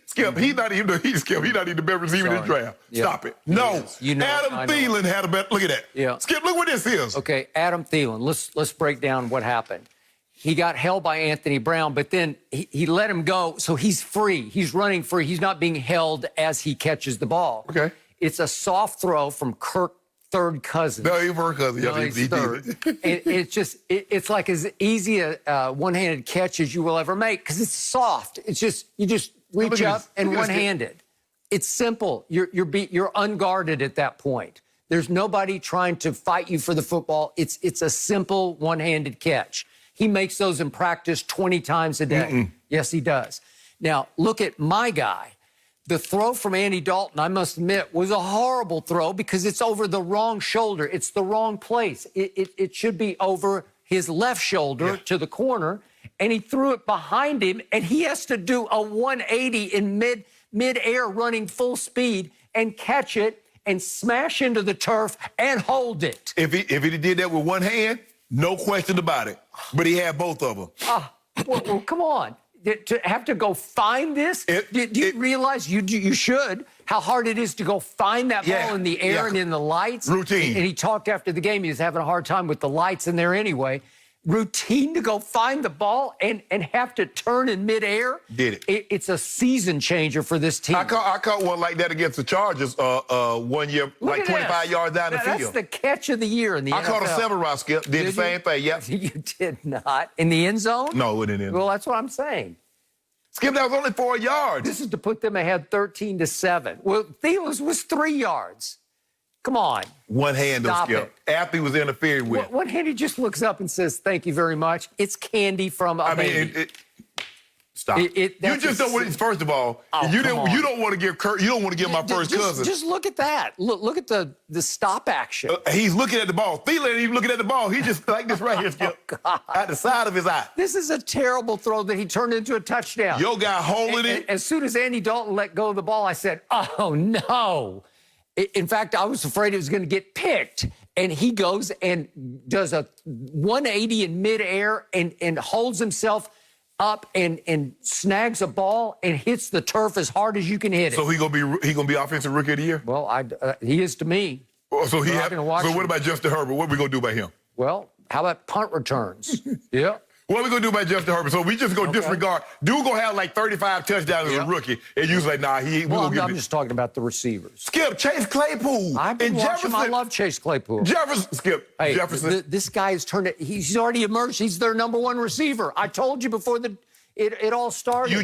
Skip. He's not even the best receiver in the draft. Yeah. Stop it. No. You know, Adam Thielen had a better. Look at that. Yeah. Skip, look what this is. Okay, Adam Thielen. Let's break down what happened. He got held by Anthony Brown, but then he let him go, so he's free. He's running free. He's not being held as he catches the ball. Okay. It's a soft throw from Kirk third cousin. No, he's first cousin. No, he's third. It's like as easy a one-handed catch as you will ever make because it's soft. It's just you just reach up and one-handed. It's simple. You're unguarded at that point. There's nobody trying to fight you for the football. It's a simple one-handed catch. He makes those in practice 20 times a day. Yes, he does. Now, look at my guy. The throw from Andy Dalton, I must admit, was a horrible throw because it's over the wrong shoulder. It's the wrong place. It should be over his left shoulder to the corner, and he threw it behind him, and he has to do a 180 in mid-air running full speed and catch it and smash into the turf and hold it. If he did that with one hand, no question about it. But he had both of them. Well, come on. To have to go find this? Do you realize you should how hard it is to go find that ball in the air and in the lights? Routine. And he talked after the game. He was having a hard time with the lights in there anyway. Routine to go find the ball and have to turn in midair. Did it. It's a season changer for this team. I caught one like that against the Chargers 1 year, like 25 yards down the field. That's the catch of the year in the NFL. I caught a 7-route, Skip. Did the same thing, yep. You did not. In the end zone? No, it didn't. Well, that's what I'm saying. Skip, that was only 4 yards. This is to put them ahead 13-7. Well, Thielen's was 3 yards. Come on. One hand, though, Skip. After he was interfered with. One hand, he just looks up and says, "Thank you very much." It's candy from a baby. Stop. You just don't want. First of all, you don't want to give Kurt. You don't want to give my first cousin. Just look at that. Look at the stop action. He's looking at the ball. Thielen ain't even looking at the ball. He just like this right here, Skip, at the side of his eye. This is a terrible throw that he turned into a touchdown. Your guy holding it. As soon as Andy Dalton let go of the ball, I said, "Oh no!" In fact, I was afraid it was going to get picked. And he goes and does a 180 in midair and holds himself up and snags a ball and hits the turf as hard as you can hit it. So he gonna be offensive rookie of the year? Well, he is to me. So what about Justin Herbert? What are we gonna do about him? Well, how about punt returns? Yeah. What are we going to do about Justin Herbert? So we just going to disregard. Dude going to have like 35 touchdowns as a rookie. And you was like, nah, I'm just talking about the receivers. Skip, Chase Claypool. I've been watching him. I love Chase Claypool. Jefferson. This guy has turned it. He's already emerged. He's their number one receiver. I told you before it all started. You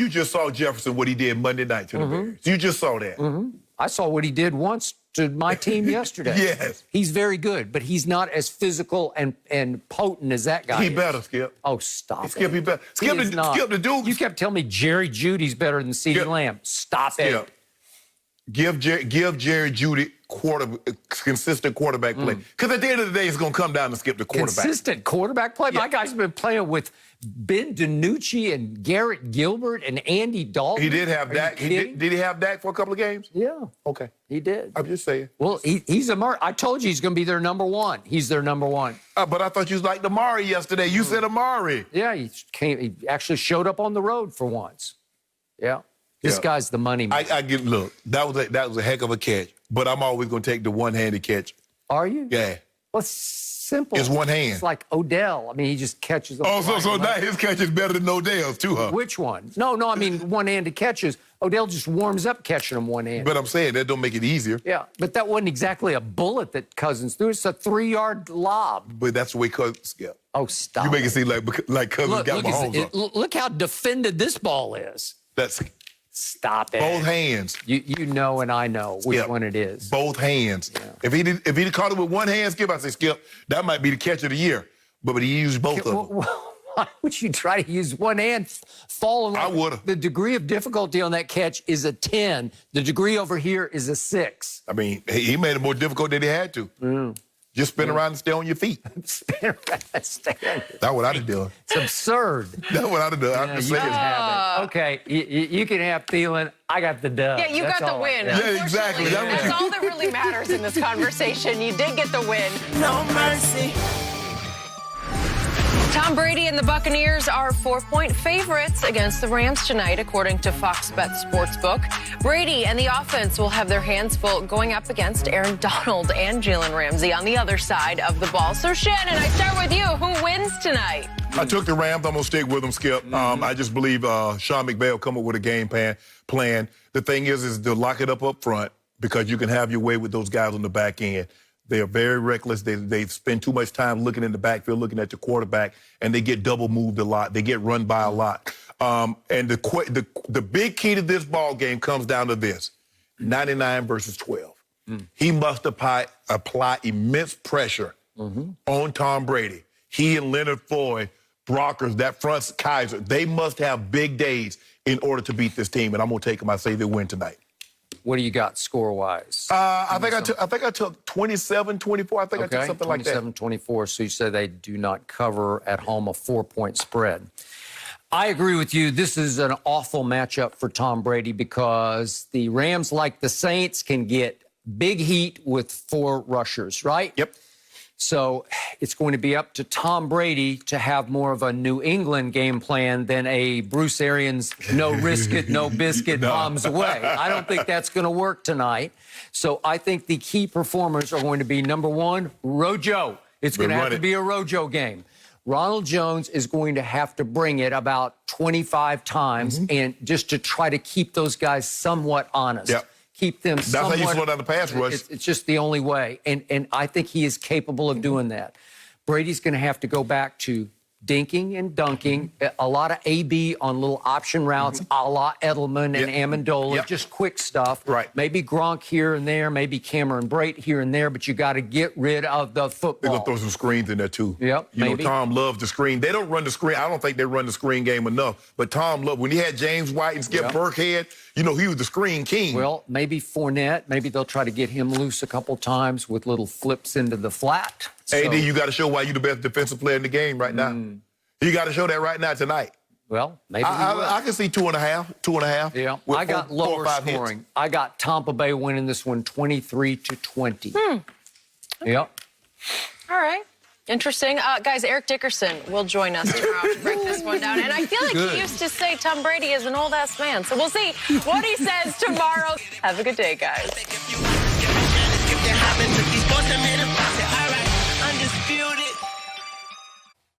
just saw Jefferson, what he did Monday night to the Bears. You just saw that. I saw what he did once to my team yesterday. Yes. He's very good, but he's not as physical and potent as that guy is. He better, Skip. Oh, stop Skip, he better. Skip the dude. You kept telling me Jerry Judy's better than CeeDee Lamb. Stop it. Give Jerry Jeudy consistent quarterback play. Because at the end of the day, it's going to come down to Skip the quarterback. Consistent quarterback play? Yeah. My guy's been playing with Ben DiNucci and Garrett Gilbert and Andy Dalton. He did have Dak. Did he have Dak for a couple of games? Yeah. Okay. He did. I'm just saying. Well, he's a I told you he's going to be their number one. He's their number one. But I thought you was like Amari yesterday. You said Amari. Yeah, he actually showed up on the road for once. Yeah. This guy's the money man. Look, that was a heck of a catch. But I'm always going to take the one-handed catch. Are you? Yeah. Well, it's simple. It's one hand. It's like Odell. I mean, he just catches them. Oh, so now his catch is better than Odell's too, huh? Which one? No, I mean one-handed catches. Odell just warms up catching them one-handed. But I'm saying that don't make it easier. Yeah, but that wasn't exactly a bullet that Cousins threw. It's a 3-yard lob. But that's the way Cousins get. Oh, stop. You make it seem like Cousins got Mahomes up. Look how defended this ball is. Stop it. Both hands. You know and I know which one it is. Both hands. Yeah. If he'd caught it with one hand, Skip, I'd say, Skip, that might be the catch of the year. But he used both of them. Why would you try to use one hand? I would have. The degree of difficulty on that catch is a 10. The degree over here is a 6. I mean, he made it more difficult than he had to. Just spin around and stay on your feet. Spin around and stay on your feet. That's what I'd have done. It's absurd. That's what I'd have done. You can have it. Okay, you can have Thielen. I got the dub. Yeah, you got the win. Yeah, exactly. That's all that really matters in this conversation. You did get the win. No mercy. Tom Brady and the Buccaneers are 4-point favorites against the Rams tonight, according to Fox Bet Sportsbook. Brady and the offense will have their hands full going up against Aaron Donald and Jalen Ramsey on the other side of the ball. So, Shannon, I start with you. Who wins tonight? I took the Rams. I'm going to stick with them, Skip. I just believe Sean McVay will come up with a game plan. The thing is to lock it up front because you can have your way with those guys on the back end. They are very reckless. They spend too much time looking in the backfield, looking at the quarterback, and they get double moved a lot. They get run by a lot. And the big key to this ball game comes down to this: 99 versus 12. He must apply immense pressure on Tom Brady. He and Leonard Floyd, Brockers, that front Kaiser, they must have big days in order to beat this team. And I'm going to take them. I say they win tonight. What do you got score-wise? I think I took 27-24. I think I took something like that. 27-24. So you said they do not cover at home a 4-point spread. I agree with you. This is an awful matchup for Tom Brady because the Rams, like the Saints, can get big heat with 4 rushers, right? Yep. So it's going to be up to Tom Brady to have more of a New England game plan than a Bruce Arians, no risk it, no biscuit, bombs away. I don't think that's going to work tonight. So I think the key performers are going to be, number 1, Rojo. It's going to have to be a Rojo game. Ronald Jones is going to have to bring it about 25 times and just to try to keep those guys somewhat honest. Yep. Keep them somewhat. That's how you slow down the pass rush. It's just the only way. And I think he is capable of doing that. Brady's going to have to go back to dinking and dunking, a lot of A-B on little option routes, a la Edelman and Amendola, just quick stuff. Right. Maybe Gronk here and there, maybe Cameron Brate here and there, but you got to get rid of the football. They're going to throw some screens in there, too. Yep, you know, Tom loves the screen. They don't run the screen. I don't think they run the screen game enough. But Tom loved, when he had James White and Skip Burkhead, you know, he was the screen king. Well, maybe Fournette. Maybe they'll try to get him loose a couple times with little flips into the flat. AD, you got to show why you're the best defensive player in the game right now. You got to show that right now tonight. Well, maybe I can see 2.5. Yeah, I got lower scoring. Hits. I got Tampa Bay winning this one 23-20. Yep. All right. Interesting. Guys, Eric Dickerson will join us tomorrow to break this one down. And I feel like he used to say Tom Brady is an old-ass man. So we'll see what he says tomorrow. Have a good day, guys.